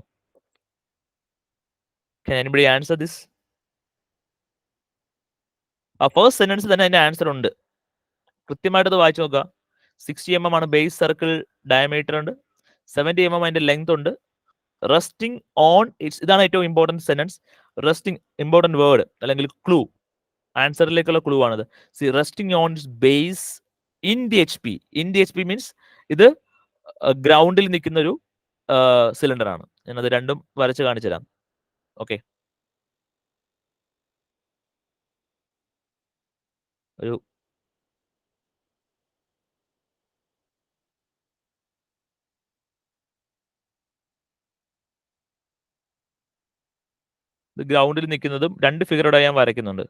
Can anybody answer this? ആ first sentence തന്നെ അതിന്റെ ആൻസർ ഉണ്ട്. കൃത്യമായിട്ട് അത് വായിച്ചു നോക്കുക. 60 mm ആണ് ബേസ് സർക്കിൾ ഡയമീറ്റർ ഉണ്ട്, 70 mm അതിന്റെ ലെങ്ത് ഉണ്ട്. റെസ്റ്റിംഗ് ഓൺ ഇറ്റ്സ്, ഇതാണ് ഏറ്റവും important sentence. Resting important word അല്ലെങ്കിൽ ക്ലൂ, ആൻസറിലേക്കുള്ള ക്ലൂ ആണിത്. C resting on its base in the HP. In the HP means ഇത് ഗ്രൗണ്ടിൽ നിൽക്കുന്ന ഒരു സിലിണ്ടർ ആണ്. ഞാനത് രണ്ടും വരച്ച് കാണിച്ചു തരാം. ഓക്കെ, ഒരു ഇത് ഗ്രൗണ്ടിൽ നിൽക്കുന്നതും രണ്ട് ഫിഗറോടെ ഞാൻ വരയ്ക്കുന്നുണ്ട്.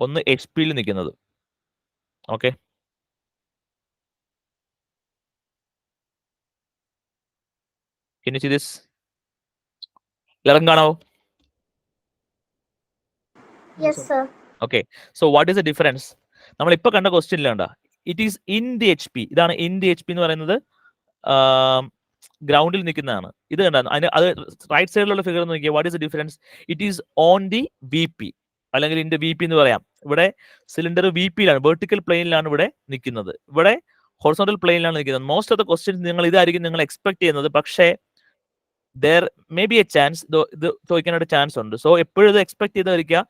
ഒന്ന് HP നിൽക്കുന്നത്. Okay, can you see this? എല്ലാവർക്കും കാണാവോ? Yes, sir. Okay, so what is the difference? നമ്മൾ ഇപ്പൊ കണ്ട ക്വസ്റ്റ്യനിലാണ്ട it is in the HP. ഇതാണ് ഇൻ ദി HP എന്ന് പറയുന്നത്, ഗ്രൗണ്ടിൽ നിൽക്കുന്നതാണ്. ഇത് കണ്ട അത് റൈറ്റ് സൈഡിലുള്ള ഫിഗർ നോക്കിയാൽ what is the difference? It is on the VP അല്ലെങ്കിൽ ഇൻ ദി VP എന്ന് പറയാം. ഇവിടെ സിലിണ്ടർ VP-യിലാണ്, വെർട്ടിക്കൽ പ്ലെയിനിലാണ് ഇവിടെ നിൽക്കുന്നത്. ഇവിടെ ഹൊറിസോണ്ടൽ പ്ലെയിനിലാണ് നിൽക്കുന്നത്. മോസ്റ്റ് ഓഫ് ദ ക്വസ്റ്റ്യൻസ് നിങ്ങൾ ഇതായിരിക്കും നിങ്ങൾ എക്സ്പെക്ട് ചെയ്യുന്നത്. പക്ഷേ there may be a chance, ഇത് ചോദിക്കാനായിട്ട് ചാൻസ് ഉണ്ട്. സോ എപ്പോഴും ഇത് എക്സ്പെക്ട് ചെയ്തായിരിക്കുക,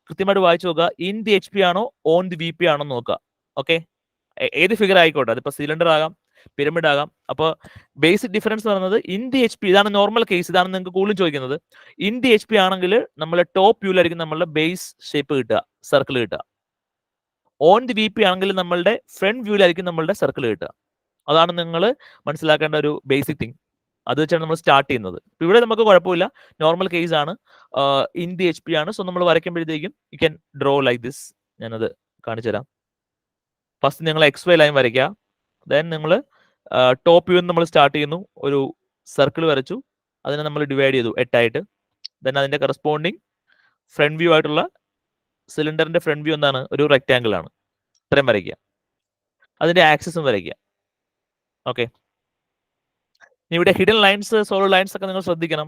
കൃത്യമായിട്ട് വായിച്ചു നോക്കുക. ഇൻ ദി HP ആണോ ഓൺ ദി VP ആണോ നോക്കുക. ഓക്കെ, ഏത് ഫിഗർ ആയിക്കോട്ടെ, അതിപ്പോൾ സിലിണ്ടർ ആകാം, പിരമിഡ് ആകാം. അപ്പോൾ ബേസിക് ഡിഫറൻസ് പറയുന്നത് ഇൻ ദി HP, ഇതാണ് നോർമൽ കേസ്, ഇതാണ് നിങ്ങൾക്ക് കൂടുതലും ചോദിക്കുന്നത്. ഇൻ ദി HP ആണെങ്കിൽ നമ്മളെ ടോപ്പ് വ്യൂലായിരിക്കും നമ്മളുടെ ബേസ് ഷേപ്പ് കിട്ടുക, സർക്കിൾ കിട്ടുക. ഓൺ ദി VP ആണെങ്കിൽ നമ്മളുടെ ഫ്രണ്ട് വ്യൂലായിരിക്കും നമ്മളുടെ സർക്കിൾ കിട്ടുക. അതാണ് നിങ്ങൾ മനസ്സിലാക്കേണ്ട ഒരു ബേസിക് തിങ്. അത് വെച്ചാണ് നമ്മൾ സ്റ്റാർട്ട് ചെയ്യുന്നത്. ഇവിടെ നമുക്ക് കുഴപ്പമില്ല, നോർമൽ കേസ് ആണ്, ഇൻ ദി HP ആണ്. സോ നമ്മൾ വരയ്ക്കുമ്പോഴത്തേക്കും you can draw like this. ഞാനത് കാണിച്ചു തരാം. ഫസ്റ്റ് നിങ്ങൾ XY ലൈൻ വരയ്ക്കുക. ദെൻ നിങ്ങൾ ടോപ്പ് വ്യൂ നമ്മൾ സ്റ്റാർട്ട് ചെയ്യുന്നു, ഒരു സർക്കിൾ വരച്ചു, അതിനെ നമ്മൾ ഡിവൈഡ് ചെയ്തു 8 ആയിട്ട്. ദെൻ അതിന്റെ കറസ്പോണ്ടിങ് ഫ്രണ്ട് വ്യൂ ആയിട്ടുള്ള സിലിണ്ടറിന്റെ ഫ്രണ്ട് വ്യൂ എന്താണ്, ഒരു റെക്ടാങ്കിൾ ആണ്. ഇത്രയും വരയ്ക്കുക. അതിന്റെ ആക്സിസും വരയ്ക്കുക. ഓക്കെ, ഇവിടെ ഹിഡൻ ലൈൻസ്, സോളിഡ് ലൈൻസ് ഒക്കെ നിങ്ങൾ ശ്രദ്ധിക്കണം.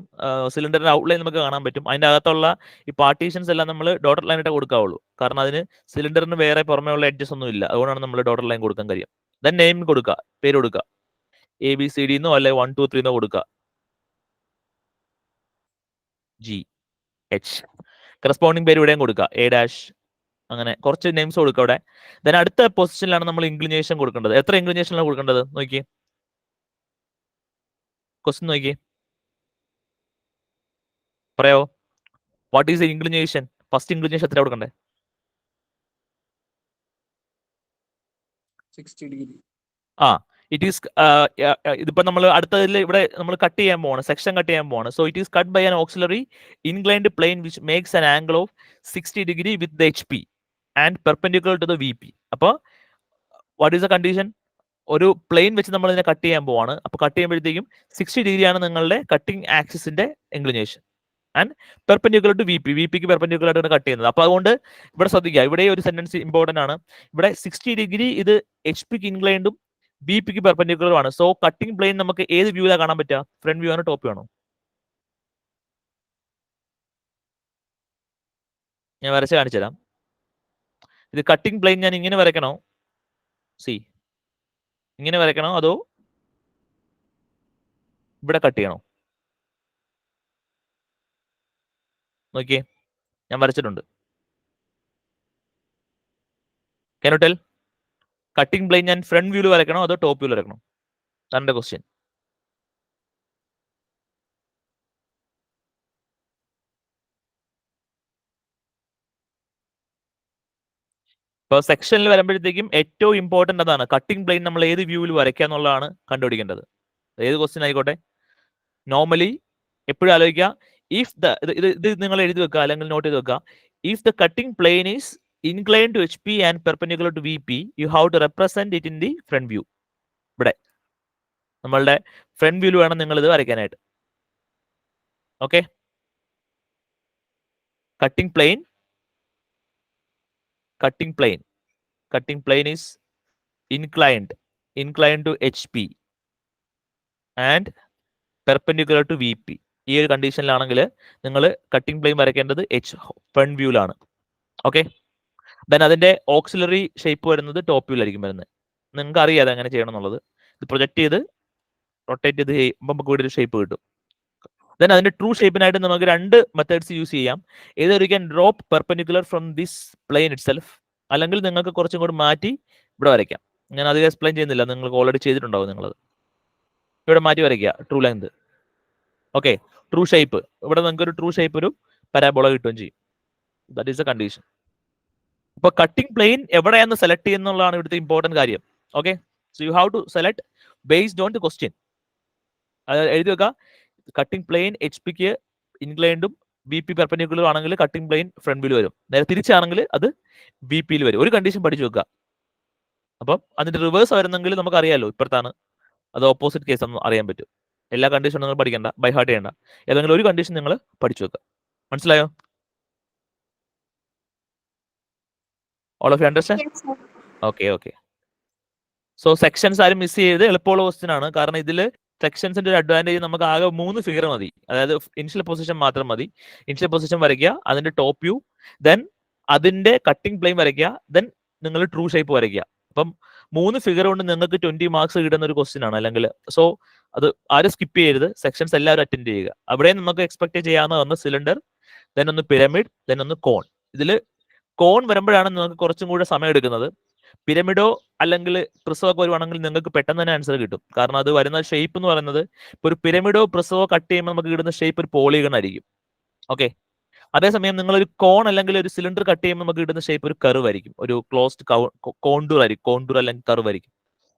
സിലിണ്ടറിന്റെ ഔട്ട്ലൈൻ നമുക്ക് കാണാൻ പറ്റും. അതിന്റെ അകത്തുള്ള ഈ പാർട്ടീഷൻസ് എല്ലാം നമ്മൾ ഡോട്ടർ ലൈനായിട്ട് കൊടുക്കാവുള്ളൂ. കാരണം അതിന് സിലിണ്ടറിന് വേറെ പുറമേ ഉള്ള എഡ്ജസ് ഒന്നും ഇല്ല. അതുകൊണ്ടാണ് നമ്മൾ ഡോട്ടർ ലൈൻ കൊടുക്കാൻ കഴിയും. ദെൻ നെയിം കൊടുക്കുക, പേര് കൊടുക്കുക. ABCD എന്നോ അല്ലെ 1 2 3 എന്നോ കൊടുക്കുക. GH കറസ്പോണ്ടിങ് പേര് ഇവിടെയും കൊടുക്കുക, A'. അങ്ങനെ കുറച്ച് നെയിംസ് കൊടുക്കുക അവിടെ. ദെൻ അടുത്ത പൊസിഷനിലാണ് നമ്മൾ ഇൻക്ലിനേഷൻ കൊടുക്കേണ്ടത്. എത്ര ഇൻക്ലിനേഷനിലാണ് കൊടുക്കേണ്ടത് നോക്കി, ക്വസ്റ്റ്യൻ നോക്കി, പറയോ. What is the inclination? First inclination എത്ര കൊടുക്കണ്ടേ? 60 degree. ഇറ്റ് ഈസ് ഇതിപ്പോ നമ്മൾ അടുത്തതിൽ ഇവിടെ നമ്മൾ കട്ട് ചെയ്യാൻ പോവാണ്, സെക്ഷൻ കട്ട് ചെയ്യാൻ പോവാണ്. So it is cut by an auxiliary inclined plane which makes an angle of 60 degree with the HP and perpendicular to the VP. അപ്പോൾ വാട്ട് ഈസ് ദ കണ്ടീഷൻ? ഒരു പ്ലെയിൻ വെച്ച് നമ്മൾ ഇതിനെ cut ചെയ്യാൻ പോവാണ്. അപ്പോൾ കട്ട് ചെയ്യുമ്പോഴത്തേക്കും 60 degree ആണ് നിങ്ങളുടെ കട്ടിംഗ് ആക്സിസിന്റെ ഇൻക്ലിനേഷൻ ആൻഡ് പെർപെൻഡിക്കുലർ ടു VPക്ക് പെർപെൻഡിക്കുലർ ആയിട്ടാണ് കട്ട് ചെയ്യുന്നത്. അപ്പോൾ അതുകൊണ്ട് ഇവിടെ ശ്രദ്ധിക്കുക, ഇവിടെ ഒരു സെന്റൻസ് ഇമ്പോർട്ടന്റ് ആണ്. ഇവിടെ 60 degree ഇത് HPക്ക് ഇൻക്ലൈൻഡും VPക്ക് പെർപെൻഡിക്കുലർ ആണ്. സോ കട്ടിംഗ് പ്ലെയിൻ നമുക്ക് ഏത് വ്യൂവിലാണ് കാണാൻ പറ്റുക? ഫ്രണ്ട് വ്യൂ ആണോ ടോപ്പ് വ്യൂ ആണോ? ഞാൻ വരച്ച് കാണിച്ചു തരാം. ഇത് കട്ടിംഗ് പ്ലെയിൻ ഞാൻ ഇങ്ങനെ വരയ്ക്കണോ? ഇങ്ങനെ വരയ്ക്കണോ അതോ ഇവിടെ കട്ട് ചെയ്യണോ? നോക്കിയേ, ഞാൻ വരച്ചിട്ടുണ്ട്. Can you tell? Cutting plain ഞാൻ ഫ്രണ്ട് വ്യൂവിൽ വരയ്ക്കണോ അതോ ടോപ്പ് വ്യൂവിൽ വരയ്ക്കണോ? അതാണ് ക്വസ്റ്റ്യൻ. ഇപ്പോൾ സെക്ഷനിൽ വരുമ്പോഴത്തേക്കും ഏറ്റവും ഇമ്പോർട്ടൻ്റ് അതാണ്, കട്ടിംഗ് പ്ലെയിൻ നമ്മൾ ഏത് വ്യൂവിൽ വരയ്ക്കുക എന്നുള്ളതാണ് കണ്ടുപിടിക്കേണ്ടത്. ഏത് ക്വസ്റ്റ്യൻ ആയിക്കോട്ടെ. നോർമലി എപ്പോഴും ആലോചിക്കുക, ഇഫ് ദ ഇത് നിങ്ങൾ എഴുതി വെക്കുക അല്ലെങ്കിൽ നോട്ട് ചെയ്ത് വെക്കുക. If the cutting plain is inclined to HP and perpendicular to VP, you have to represent it in the front view. ഇവിടെ നമ്മളുടെ ഫ്രണ്ട് വ്യൂവിൽ വേണം നിങ്ങൾ ഇത് വരയ്ക്കാനായിട്ട്. Okay, cutting plain is inclined to HP and perpendicular to VP. ഈ ഒരു കണ്ടീഷനിലാണെങ്കിൽ നിങ്ങൾ കട്ടിംഗ് പ്ലെയിൻ വരയ്ക്കേണ്ടത് ഫ്രണ്ട് വ്യൂവിലാണ്. ഓക്കെ. ദെൻ അതിന്റെ ഓക്സിലറി ഷേപ്പ് വരുന്നത് ടോപ്പ് വ്യൂലായിരിക്കും വരുന്നത്. നിങ്ങൾക്ക് അറിയാം അത് എങ്ങനെ ചെയ്യണം എന്നുള്ളത്. ഇത് പ്രൊജക്ട് ചെയ്ത് റൊട്ടേറ്റ് ചെയ്ത് ചെയ്യുമ്പോൾ നമുക്ക് ഇവിടെ ഒരു ഷേപ്പ് കിട്ടും. ദെൻ അതിന്റെ ട്രൂ ഷേപ്പിനായിട്ട് നമുക്ക് 2 മെത്തേഡ്സ് യൂസ് ചെയ്യാം. either you can drop perpendicular from this plane itself, അല്ലെങ്കിൽ നിങ്ങൾക്ക് കുറച്ചും കൂടി മാറ്റി ഇവിടെ വരയ്ക്കാം. ഞാൻ അധികം എക്സ്പ്ലെയിൻ ചെയ്യുന്നില്ല, നിങ്ങൾക്ക് ഓൾറെഡി ചെയ്തിട്ടുണ്ടാവും നിങ്ങളത്. ഇവിടെ മാറ്റി വരയ്ക്കുക true length. Okay, true shape. ഇവിടെ നിങ്ങൾക്ക് ഒരു ട്രൂ ഷേപ്പ് ഒരു പരാബോള കിട്ടുകയും ചെയ്യും. That is a condition. ഇപ്പൊ കട്ടിംഗ് പ്ലെയിൻ എവിടെയാന്ന് സെലക്ട് ചെയ്യുന്നുള്ളതാണ് ഇവിടുത്തെ ഇമ്പോർട്ടന്റ് കാര്യം. Okay, so you have to select based on the question. അത് എഴുതി വെക്കുക. കട്ടിംഗ് പ്ലെയിൻ എച്ച് പിക്ക് ഇൻക്ലൈൻഡും ബി പി പെർപെൻഡിക്കുലർ ആണെങ്കിൽ കട്ടിംഗ് പ്ലെയിൻ ഫ്രണ്ട് വ്യൂല് വരും. നേരെ തിരിച്ചാണെങ്കിൽ അത് ബി പിയിൽ വരും. ഒരു കണ്ടീഷൻ പഠിച്ചു വെക്കുക. അപ്പം അതിന്റെ റിവേഴ്സ് വരുന്നെങ്കിൽ നമുക്ക് അറിയാലോ ഇപ്പുറത്താണ്, അത് ഓപ്പോസിറ്റ് കേസ് എന്ന് അറിയാൻ പറ്റും. എല്ലാ കണ്ടീഷനും നിങ്ങൾ പഠിക്കണ്ട, ബൈ ഹാർട്ട് ചെയ്യണ്ട. ഏതെങ്കിലും ഒരു കണ്ടീഷൻ നിങ്ങൾ പഠിച്ചു വെക്കുക. മനസ്സിലായോ? All of you understand? Okay okay. So sections ആരും മിസ് ചെയ്ത് എളുപ്പമുള്ള ക്വസ്റ്റ്യൻ ആണ്. കാരണം ഇതിൽ സെക്ഷൻസിന്റെ ഒരു അഡ്വാൻറ്റേജ് നമുക്ക് ആകെ 3 ഫിഗർ മതി. അതായത് ഇനിഷ്യൽ പൊസിഷൻ മാത്രം മതി. ഇനിഷ്യൽ പൊസിഷൻ വരയ്ക്കുക, അതിന്റെ ടോപ്പ് വ്യൂ, ദെൻ അതിന്റെ കട്ടിംഗ് പ്ലെയിൻ വരയ്ക്കുക, ദെൻ നിങ്ങൾ ട്രൂ ഷേപ്പ് വരയ്ക്കുക. അപ്പം 3 ഫിഗർ കൊണ്ട് നിങ്ങൾക്ക് 20 മാർക്സ് കിട്ടുന്ന ഒരു ക്വസ്റ്റ്യൻ ആണ്. അല്ലെങ്കിൽ സോ അത് ആരും സ്കിപ്പ് ചെയ്യരുത്. സെക്ഷൻസ് എല്ലാവരും അറ്റൻഡ് ചെയ്യുക. അവിടെ നമുക്ക് എക്സ്പെക്ട് ചെയ്യാവുന്ന ഒന്ന് സിലിണ്ടർ, ദെൻ ഒന്ന് പിരമിഡ്, ദെൻ ഒന്ന് കോൺ. ഇതിൽ കോൺ വരുമ്പോഴാണ് നിങ്ങൾക്ക് കുറച്ചും കൂടെ സമയം എടുക്കുന്നത്. പിരമിഡോ അല്ലെങ്കിൽ പ്രിസവോ ഒക്കെ വരുവാണെങ്കിൽ നിങ്ങൾക്ക് പെട്ടെന്ന് തന്നെ ആൻസർ കിട്ടും. കാരണം അത് വരുന്ന ഷേപ്പ് എന്ന് പറയുന്നത് ഇപ്പൊ ഒരു പിരമിഡോ പ്രിസവോ കട്ട് ചെയ്യുമ്പോൾ നമുക്ക് കിട്ടുന്ന ഷേപ്പ് ഒരു പോളിഗൺ ആയിരിക്കും. ഓക്കെ, അതേസമയം നിങ്ങൾ ഒരു കോൺ അല്ലെങ്കിൽ ഒരു സിലിണ്ടർ കട്ട് ചെയ്യുമ്പോൾ നമുക്ക് കിട്ടുന്ന ഷേപ്പ് ഒരു കർവ് ആയിരിക്കും. ഒരു ക്ലോസ്ഡ് കോണ്ടൂർ ആയിരിക്കും. കോണ്ടൂർ അല്ലെങ്കിൽ കർവ് ആയിരിക്കും.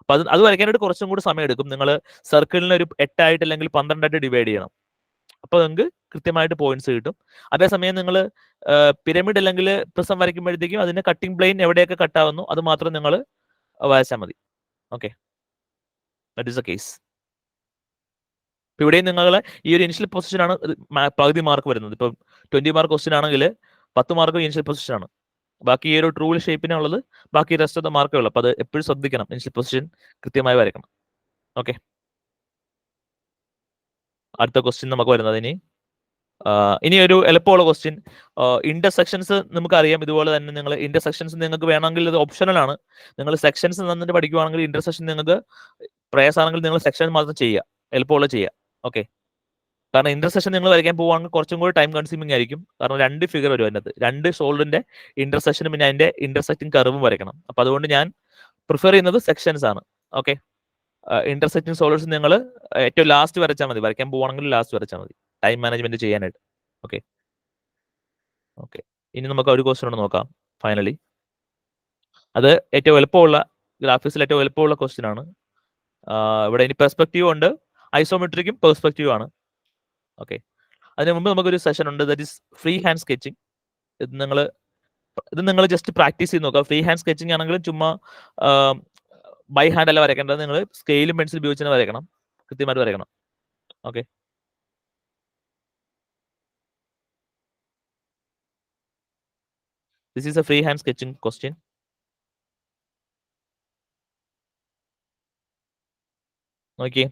അപ്പൊ അത് വരയ്ക്കാനായിട്ട് കുറച്ചും കൂടി സമയം എടുക്കും. നിങ്ങൾ സർക്കിളിനെ ഒരു 8 ആയിട്ട് അല്ലെങ്കിൽ 12 ആയിട്ട് ഡിവൈഡ് ചെയ്യണം. അപ്പൊ നിങ്ങൾക്ക് കൃത്യമായിട്ട് പോയിന്റ്സ് കിട്ടും. അതേസമയം നിങ്ങൾ പിരമിഡ് അല്ലെങ്കിൽ പ്രിസം വരയ്ക്കുമ്പോഴത്തേക്കും അതിന്റെ കട്ടിംഗ് പ്ലെയിൻ എവിടെയൊക്കെ കട്ടാവുന്നു അത് മാത്രം നിങ്ങൾ വരച്ചാൽ മതി. Okay, that is A case. ഇവിടെയും നിങ്ങൾ ഈ ഒരു ഇനിഷ്യൽ പൊസിഷൻ ആണ് പകുതി മാർക്ക് വരുന്നത്. ഇപ്പം 20 മാർക്ക് ക്വസ്റ്റ്യൻ ആണെങ്കിൽ 10 മാർക്ക് ഇനിഷ്യൽ പൊസിഷൻ ആണ്. ബാക്കി ഈ ഒരു ട്രൂ ഷേപ്പിനുള്ളത് ബാക്കി റെസ്റ്റ് ഓഫ് ദ മാർക്കേ ഉള്ളൂ. അപ്പൊ അത് എപ്പോഴും ശ്രദ്ധിക്കണം, ഇനിഷ്യൽ പൊസിഷൻ കൃത്യമായി വരയ്ക്കണം. ഓക്കെ, അടുത്ത ക്വസ്റ്റ്യൻ നമുക്ക് വരുന്നത് ഇനി ഒരു എളുപ്പമുള്ള ക്വസ്റ്റ്യൻ. ഇന്റർസെക്ഷൻസ് നമുക്കറിയാം. ഇതുപോലെ തന്നെ നിങ്ങൾ ഇന്റർസെക്ഷൻസ് നിങ്ങൾക്ക് വേണമെങ്കിൽ ഇത് ഓപ്ഷണൽ ആണ്. നിങ്ങൾ സെക്ഷൻസ് നന്നിട്ട് പഠിക്കുവാണെങ്കിൽ ഇന്റർസെക്ഷൻ നിങ്ങൾക്ക് പ്രയാസമാണെങ്കിൽ നിങ്ങൾ സെക്ഷൻ മാത്രം ചെയ്യുക, എളുപ്പമുള്ള ചെയ്യുക. ഓക്കെ, കാരണം ഇന്റർസെക്ഷൻ നിങ്ങൾ വരയ്ക്കാൻ പോവുകയാണെങ്കിൽ കുറച്ചും കൂടി ടൈം കൺസ്യൂമിംഗ് ആയിരിക്കും. കാരണം 2 ഫിഗർ വരും അതിനകത്ത്, 2 ഷോൾഡറിന്റെ ഇന്റർസെക്ഷനും പിന്നെ അതിന്റെ ഇന്റർസെക്റ്റിംഗ് കർവും വരയ്ക്കണം. അപ്പൊ അതുകൊണ്ട് ഞാൻ പ്രിഫർ ചെയ്യുന്നത് സെക്ഷൻസ് ആണ്. ഓക്കെ, ഇന്റർസെക്റ്റിംഗ് സോൾഡേഴ്സ് നിങ്ങൾ ഏറ്റവും ലാസ്റ്റ് വരച്ചാൽ മതി. വരയ്ക്കാൻ പോവുകയാണെങ്കിൽ ലാസ്റ്റ് വരച്ചാൽ മതി, ടൈം മാനേജ്മെന്റ് ചെയ്യാനായിട്ട്. ഓക്കെ ഓക്കെ, ഇനി നമുക്ക് ഒരു ക്വസ്റ്റ്യൻ നോക്കാം ഫൈനലി. അത് ഏറ്റവും എളുപ്പമുള്ള ഗ്രാഫിക്സിൽ ഏറ്റവും എളുപ്പമുള്ള ക്വസ്റ്റ്യൻ ആണ്. ഇവിടെ ഇനി പെർസ്പെക്റ്റീവ് ഉണ്ട്, ഐസോമെട്രിക്കും പെർസ്പെക്റ്റീവ് ആണ്. ഓക്കെ, അതിന് മുമ്പ് നമുക്കൊരു സെഷൻ ഉണ്ട്, that is free hand sketching. ഇത് നിങ്ങൾ ജസ്റ്റ് പ്രാക്ടീസ് ചെയ്ത് നോക്കുക. ഫ്രീ ഹാൻഡ് സ്കെച്ചിങ് ആണെങ്കിലും ചുമ്മാ ബൈ ഹാൻഡ് അല്ല വരയ്ക്കേണ്ടത്, നിങ്ങൾ സ്കെയിലും പെൻസിൽ ഉപയോഗിച്ച് തന്നെ വരയ്ക്കണം, കൃത്യമായിട്ട് വരയ്ക്കണം. Okay, this is a free hand sketching question. Okay,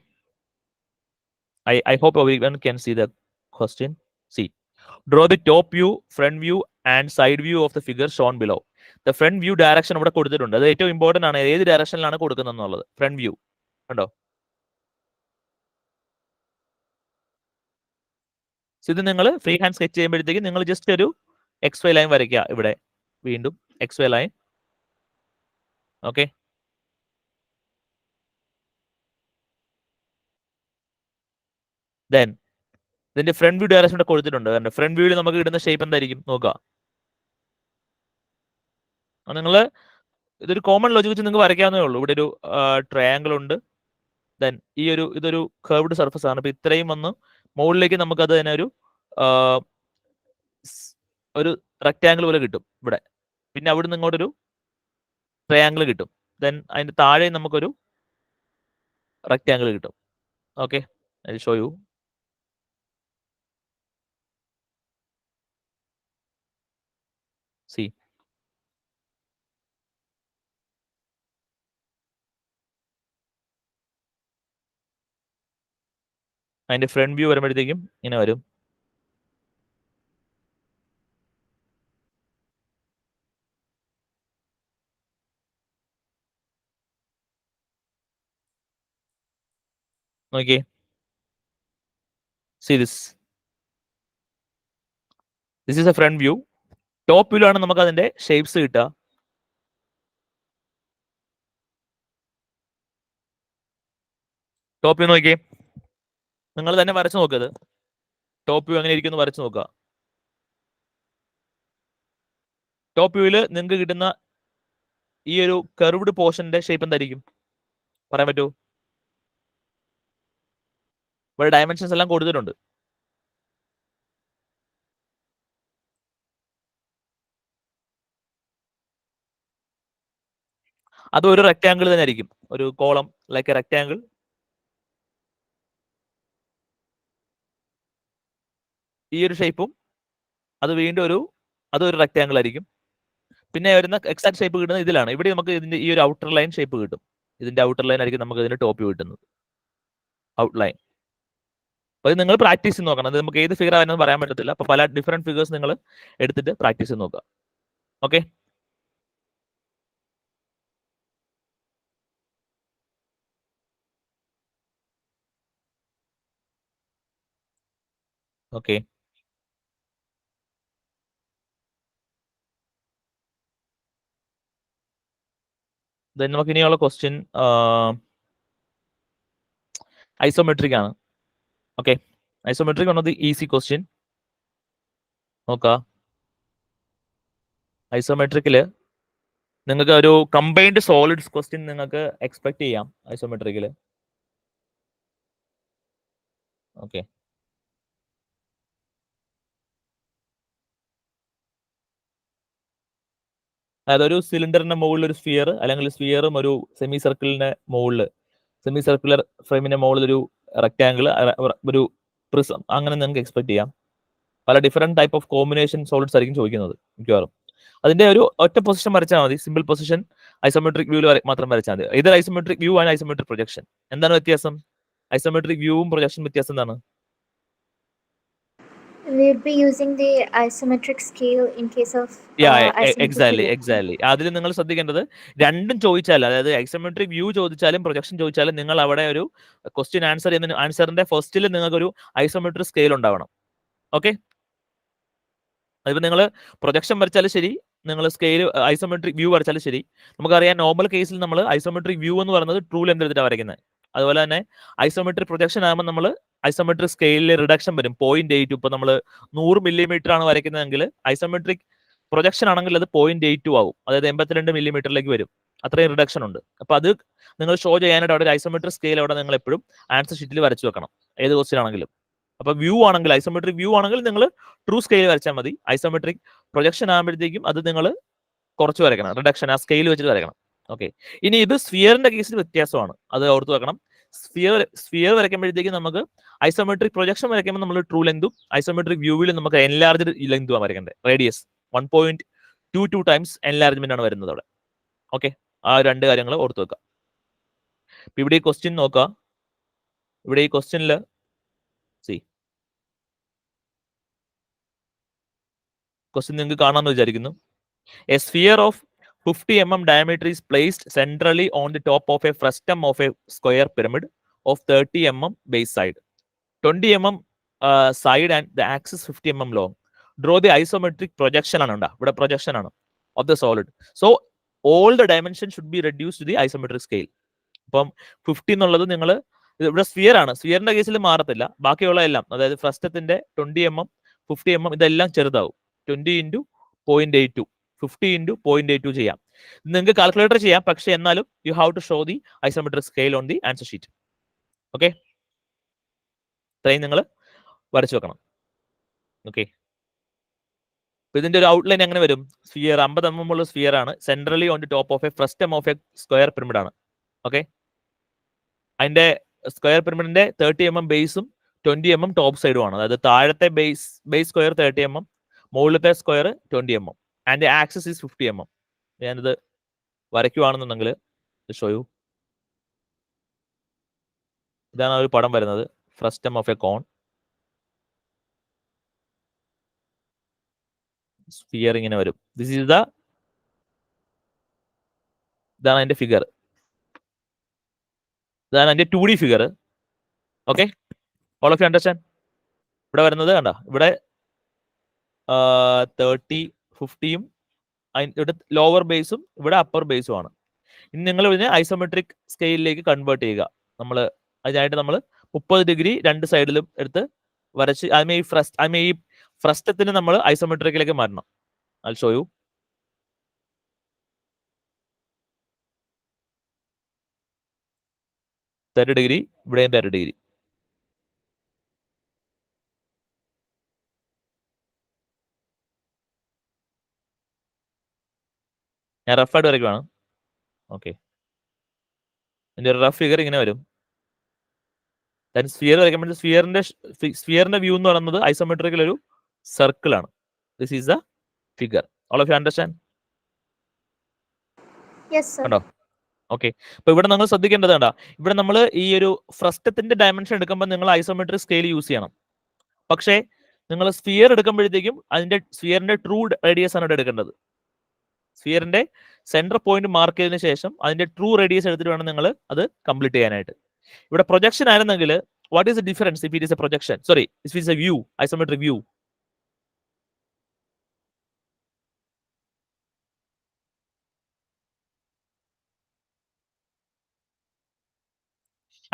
I hope everyone can see the question. See, draw the top view, front view and side view of the figure shown below. The front view direction ഇവിടെ കൊടുത്തിട്ടുണ്ട്. അത് ഏറ്റവും important ആണ്, ഏത് ഡയറക്ഷനിലാണ് കൊടുക്കുന്നത് എന്നുള്ളത്. Front view കണ്ടോ? ഇത് നിങ്ങൾ ഫ്രീ ഹാൻഡ് സ്കെച്ച് ചെയ്യുമ്പോഴത്തേക്ക് നിങ്ങൾ ജസ്റ്റ് ഒരു XY ലൈൻ വരയ്ക്കുക. ഇവിടെ വീണ്ടും XY ലൈൻ. ഓക്കെ, ദെൻ ഇതിന്റെ ഫ്രണ്ട് വ്യൂ ഡയറക്ഷൻ ഇവിടെ കൊടുത്തിട്ടുണ്ട്. ഫ്രണ്ട് വ്യൂവിൽ നമുക്ക് കിട്ടുന്ന ഷേപ്പ് എന്തായിരിക്കും നോക്കുക. നിങ്ങൾ ഇതൊരു കോമൺ ലോജിക് വെച്ച് നിങ്ങൾക്ക് വരയ്ക്കാവുന്നേ ഉള്ളൂ. ഇവിടെ ഒരു ട്രയാങ്കിൾ ഉണ്ട്, ദെൻ ഇതൊരു കർവ്ഡ് സർഫസ് ആണ്. അപ്പൊ ഇത്രയും വന്ന് മുകളിലേക്ക് നമുക്ക് അത് തന്നെ ഒരു റെക്ടാങ്കിൾ പോലെ കിട്ടും ഇവിടെ. പിന്നെ അവിടെ നിന്ന് ഇങ്ങോട്ടൊരു ട്രയാങ്കിൾ കിട്ടും. ദെൻ അതിന്റെ താഴെ നമുക്കൊരു റെക്ടാങ്കിൾ കിട്ടും. Okay, I will show you. C, അതിന്റെ ഫ്രണ്ട് വ്യൂ വരുമ്പോഴത്തേക്കും ഇങ്ങനെ വരും. നോക്കിയേ, see this is a front view. Top view ആണ് നമുക്ക് അതിന്റെ ഷേപ്സ് കിട്ടുക. ടോപ്പ് വ്യൂ നോക്കിയേ, നിങ്ങൾ തന്നെ വരച്ചു നോക്കത്. ടോപ്പ് വ്യൂ എങ്ങനെ ഇരിക്കുന്നു വരച്ചു നോക്കുക. ടോപ്പ് വ്യൂവില് നിങ്ങൾക്ക് കിട്ടുന്ന ഈ ഒരു കർവ്ഡ് പോർഷന്റെ ഷേപ്പ് എന്തായിരിക്കും പറയാൻ പറ്റുമോ? ഇവിടെ ഡയമെൻഷൻസ് എല്ലാം കൊടുത്തിട്ടുണ്ട്. അത് ഒരു റെക്ടാങ്കിൾ തന്നെ ആയിരിക്കും, ഒരു കോളം ലൈക്ക് എ റെക്ടാങ്കിൾ. ഈ ഒരു ഷേപ്പും അത് വീണ്ടും അതൊരു റെക്ടാങ്കിൾ ആയിരിക്കും. പിന്നെ വരുന്ന എക്സാക്ട് ഷേപ്പ് കിട്ടുന്നത് ഇതിലാണ്. ഇവിടെ നമുക്ക് ഇതിന്റെ ഈ ഒരു ഔട്ടർ ലൈൻ ഷേപ്പ് കിട്ടും. ഇതിന്റെ ഔട്ടർ ലൈൻ ആയിരിക്കും നമുക്ക് ഇതിന്റെ ടോപ്പ് വ്യൂ കിട്ടുന്നത്, ഔട്ട് ലൈൻ. അപ്പൊ ഇത് നിങ്ങൾ പ്രാക്ടീസ് ചെയ്ത് നോക്കണം. അത് നമുക്ക് ഏത് ഫിഗർ ആണെന്ന് പറയാൻ പറ്റത്തില്ല. അപ്പൊ പല ഡിഫറെന്റ് ഫിഗേഴ്സ് നിങ്ങൾ എടുത്തിട്ട് പ്രാക്ടീസ് ചെയ്ത് നോക്കുക. Okay, okay. നമുക്ക് ഇനിയുള്ള ക്വസ്റ്റ്യൻ ഐസോമെട്രിക് ആണ്. Okay, isometric one of the easy question. നോക്കുക, ഐസോമെട്രിക്കില് നിങ്ങൾക്ക് ഒരു കമ്പൈൻഡ് സോളിഡ്സ് ക്വസ്റ്റ്യൻ നിങ്ങൾക്ക് എക്സ്പെക്ട് ചെയ്യാം ഐസോമെട്രിക്കില്. ഓക്കെ, അതായത് ഒരു സിലിണ്ടറിന്റെ മുകളിൽ ഒരു സ്ഫിയർ, അല്ലെങ്കിൽ സ്ഫിയറും ഒരു സെമി സർക്കിളിന്റെ മുകളിൽ, സെമി സർക്കുലർ ഫ്രെയിമിന്റെ മുകളിൽ ഒരു റെക്ടാങ്കിൾ, ഒരു പ്രിസം, അങ്ങനെ നിങ്ങൾക്ക് എക്സ്പെക്ട് ചെയ്യാം. പല different type of combination solids ആയിരിക്കും ചോദിക്കുന്നത് മിക്കവാറും. അതിന്റെ ഒരു ഒറ്റ പൊസിഷൻ വരച്ചാൽ മതി, സിമ്പിൾ പൊസിഷൻ ഐസോമെട്രിക് വ്യൂവിൽ മാത്രം വരച്ചാൽ മതി. ഇത് ഐസോമെട്രിക് വ്യൂ ആണ് ഐസോമെട്രിക് പ്രൊജക്ഷൻ. എന്താണ് വ്യത്യാസം? ഐസോമെട്രിക് വ്യൂവും പ്രൊജക്ഷൻ വ്യത്യാസം എന്താണ്? We'll be using the isometric scale in case of exactly. അതിൽ നിങ്ങൾ ശ്രദ്ധിക്കേണ്ടത്, രണ്ടും ചോദിച്ചാൽ, അതായത് ഐസോമെട്രിക് വ്യൂ ചോദിച്ചാലും പ്രൊജക്ഷൻ ചോദിച്ചാലും, നിങ്ങൾ അവിടെ ഒരു ക്വസ്റ്റ്യൻ ആൻസർ ചെയ്യുന്ന ആൻസറിന്റെ ഫസ്റ്റിൽ നിങ്ങൾക്ക് ഒരു ഐസോമെട്രിക് സ്കെയിൽ ഉണ്ടാവണം. ഓക്കെ, അതിപ്പോ നിങ്ങൾ പ്രൊജക്ഷൻ വരച്ചാലും ശരി, നിങ്ങൾ സ്കെയിൽ ഐസോമെട്രിക് വ്യൂ വരച്ചാലും ശരി. നമുക്കറിയാം നോർമൽ കേസിൽ നമ്മൾ ഐസോമെട്രിക് വ്യൂ എന്ന് പറയുന്നത് ട്രൂ ലെന്ത് എടുത്തിട്ടാണ് വരയ്ക്കുന്നത്. അതുപോലെ തന്നെ ഐസോമെട്രിക് പ്രൊജക്ഷൻ ആകുമ്പോൾ നമ്മൾ ഐസോമെട്രിക് സ്കെയിലിൽ റിഡക്ഷൻ വരും, 0.82. ഇപ്പൊ നമ്മൾ 100 മില്ലിമീറ്റർ ആണ് വരയ്ക്കുന്നതെങ്കിൽ ഐസോമെട്രിക് പ്രൊജക്ഷൻ ആണെങ്കിൽ അത് 0.82 ആവും, അതായത് 82 മില്ലിമീറ്ററിലേക്ക് വരും. അത്രയും റിഡക്ഷൻ ഉണ്ട്. അപ്പൊ അത് നിങ്ങൾ ഷോ ചെയ്യാനായിട്ട് അവിടെ ഒരു ഐസോമെട്രിക് സ്കെയിൽ അവിടെ നിങ്ങൾ എപ്പോഴും ആൻസർ ഷീറ്റിൽ വരച്ചു വെക്കണം, ഏത് ക്വസ്റ്റ്യൻ ആണെങ്കിലും. അപ്പൊ വ്യൂ ആണെങ്കിൽ, ഐസോമെട്രിക് വ്യൂ ആണെങ്കിൽ നിങ്ങൾ ട്രൂ സ്കെയിൽ വരച്ചാൽ മതി. ഐസോമെട്രിക് പ്രൊജക്ഷൻ ആകുമ്പോഴത്തേക്കും അത് നിങ്ങൾ കുറച്ച് വരയ്ക്കണം, റിഡക്ഷൻ ആ സ്കെയിൽ വെച്ചിട്ട് വരയ്ക്കണം. ഓക്കെ, ഇനി ഇത് സ്ഫിയറിന്റെ കേസിൽ വ്യത്യാസമാണ്, അത് ഓർത്ത് വെക്കണം. സ്ഫിയർ വരയ്ക്കുമ്പോഴത്തേക്കും നമുക്ക് ഐസോമെട്രിക് പ്രൊജക്ഷൻ വരയ്ക്കുമ്പോൾ നമ്മൾ ട്രൂ ലെങ്തും, ഐസോമെട്രിക് വ്യൂവിൽ നമുക്ക് എൻലാർജ്ഡ് ലെങ്തുമാണ് വരയ്ക്കേണ്ടത്. റേഡിയസ് 1.22 ടൈംസ് എൻലാർജ്മെന്റ് ആണ് വരുന്നത് അവിടെ. ഓക്കെ, ആ രണ്ട് കാര്യങ്ങൾ ഓർത്ത് വെക്കുക. ഇവിടെ ഈ ക്വസ്റ്റ്യൻ നോക്കുക. ഇവിടെ ഈ ക്വസ്റ്റ്യനിൽ ക്വസ്റ്റ്യൻ നിങ്ങൾക്ക് കാണാമെന്ന് വിചാരിക്കുന്നു. A sphere of 50 mm diameter is placed centrally on the top of a frustum of a square pyramid of 30 mm base side, 20 mm side and the axis 50 mm long. Draw the isometric projection ആണ് ഇവിടെ projection ആണ് of the solid. So all the dimensions should be reduced to the isometric scale. അപ്പം 50 എന്നുള്ളത് നിങ്ങൾ ഇവിടെ sphere ആണ്, സ്ഫിയറിന്റെ കേസിൽ മാറത്തില്ല. ബാക്കിയുള്ള എല്ലാം, അതായത് ഫ്രസ്റ്റത്തിന്റെ 20 mm 50 mm ഇതെല്ലാം ചെറുതാവും. 20 × 0.82, 50 × 0.82 ചെയ്യാം. നിങ്ങൾക്ക് കാൽക്കുലേറ്റർ ചെയ്യാം, പക്ഷെ എന്നാലും you have to show the isometric scale on the answer sheet. Okay, ഇത്രയും നിങ്ങൾ വരച്ചു വെക്കണം. ഓക്കെ, ഇതിന്റെ ഒരു ഔട്ട്ലൈൻ എങ്ങനെ വരും? സ്ഫിയർ 50 mm ഉള്ള സ്ഫിയർ ആണ്, centrally on the top of a frustum of a square pyramid ആണ്. ഓക്കെ, അതിന്റെ സ്ക്വയർ പിരമിഡിന്റെ 30 mm ബേസും 20 mm ടോപ്പ് സൈഡും ആണ്. അതായത് താഴത്തെ ബേസ് സ്ക്വയർ 30 mm, മുകളിലത്തെ square 20 mm and axis is 50 mm. ഞാനിത് വരയ്ക്കുവാണെന്നുണ്ടെങ്കിൽ ഷോയു, ഇതാണ് ഒരു പടം വരുന്നത്, frustum of a cone, sphere ഇങ്ങനെ വരും. ദിസ് ഈസ് ഇതാണ് അതിന്റെ ഫിഗർ, ഇതാണ് അതിന്റെ 2D figure. Okay, all of you understand? ഇവിടെ വരുന്നത് കണ്ട, ഇവിടെ 30, 50യും ഇവിടെ ലോവർ ബേസും ഇവിടെ അപ്പർ ബേസും ആണ്. ഇനി നിങ്ങൾ ഇതിനെ ഐസോമെട്രിക് സ്കെയിലിലേക്ക് കൺവേർട്ട് ചെയ്യുക. അതിനായിട്ട് നമ്മൾ 30 ഡിഗ്രി രണ്ട് സൈഡിലും എടുത്ത് വരച്ച് ഈ ഫ്രസ്റ്റത്തിന് നമ്മൾ ഐസോമെട്രിക്കിലേക്ക് മാറ്റണം. I'll show you. ഡിഗ്രി ഇവിടെയും 30 ഡിഗ്രി. ഞാൻ റഫായിട്ട് വരയ്ക്കുവാണ്. ഓക്കെ, ഇതിന്റെ റഫ് ഫിഗർ ഇങ്ങനെ വരും. സ്ഫിയർ വരയ്ക്കുമ്പോൾ സ്ഫിയറിന്റെ വ്യൂ എന്ന് പറയുന്നത് ഐസോമെട്രിക്കൽ ഒരു സർക്കിൾ ആണ്. This is the figure. All of you understand? Yes, sir. കണ്ടോ? ഓക്കെ, അപ്പൊ ഇവിടെ നിങ്ങൾ ശ്രദ്ധിക്കേണ്ടത് കണ്ടാ, ഇവിടെ നമ്മൾ ഈ ഒരു ഫ്രസ്റ്റത്തിന്റെ ഡയമെൻഷൻ എടുക്കുമ്പോൾ നിങ്ങൾ ഐസോമെട്രിക് സ്കെയിൽ യൂസ് ചെയ്യണം. പക്ഷേ നിങ്ങൾ സ്ഫിയർ എടുക്കുമ്പോഴത്തേക്കും സ്ഫിയറിന്റെ ട്രൂ റേഡിയസ് ആണ് ഇവിടെ എടുക്കേണ്ടത്. സ്ഫിയറിന്റെ സെന്റർ പോയിന്റ് മാർക്ക് ചെയ്തതിനു ശേഷം അതിന്റെ ട്രൂ റേഡിയസ് എടുത്തിട്ട് വേണം നിങ്ങൾ അത് കംപ്ലീറ്റ് ചെയ്യാനായിട്ട്. ഇവിടെ പ്രൊജക്ഷൻ ആയിരുന്നെങ്കിൽ what is the difference if it is A projection, sorry if it is A view, isometric view?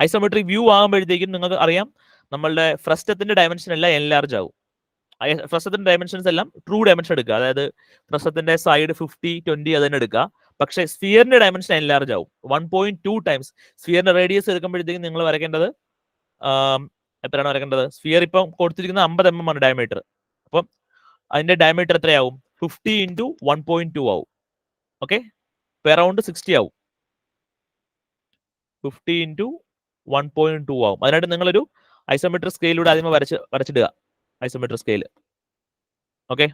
Isometric view ആകുമ്പോഴത്തേക്കും നിങ്ങൾക്ക് അറിയാം നമ്മളുടെ ഫ്രസ്റ്റത്തിന്റെ ഡയമെൻഷൻ എല്ലാം എൻലാർജ് ആവും. ഫ്രസ്റ്റത്തിന്റെ ഡയമെൻഷൻസ് എല്ലാം ട്രൂ ഡയമെൻഷൻ എടുക്കുക. അതായത് ഫ്രസ്റ്റത്തിന്റെ സൈഡ് 50, 20 അത് തന്നെ എടുക്കുക. പക്ഷേ സ്ഫിയറിന്റെ ഡയമെൻഷൻ എൻലാർജ് ആവും. 1.2 ടൈംസ് സ്ഫിയറിന്റെ റേഡിയസ് എടുക്കുമ്പോഴത്തേക്കും നിങ്ങൾ വരയ്ക്കേണ്ടത് എത്രയാണ് വരയ്ക്കേണ്ടത്? സ്ഫിയർ ഇപ്പം കൊടുത്തിരിക്കുന്നത് 50 mm ആണ് ഡയമീറ്റർ. അപ്പം അതിന്റെ ഡയമീറ്റർ എത്രയാവും? 50 × 1.2 ആവും. ഓക്കെ, അറൗണ്ട് 60 ആവും. 50 × 1.2 ആവും. അതിനായിട്ട് നിങ്ങളൊരു ഐസോമെട്രിക് സ്കെയിലൂടെ ആദ്യമേ വരച്ചിടുക. Isometric scale. Okay,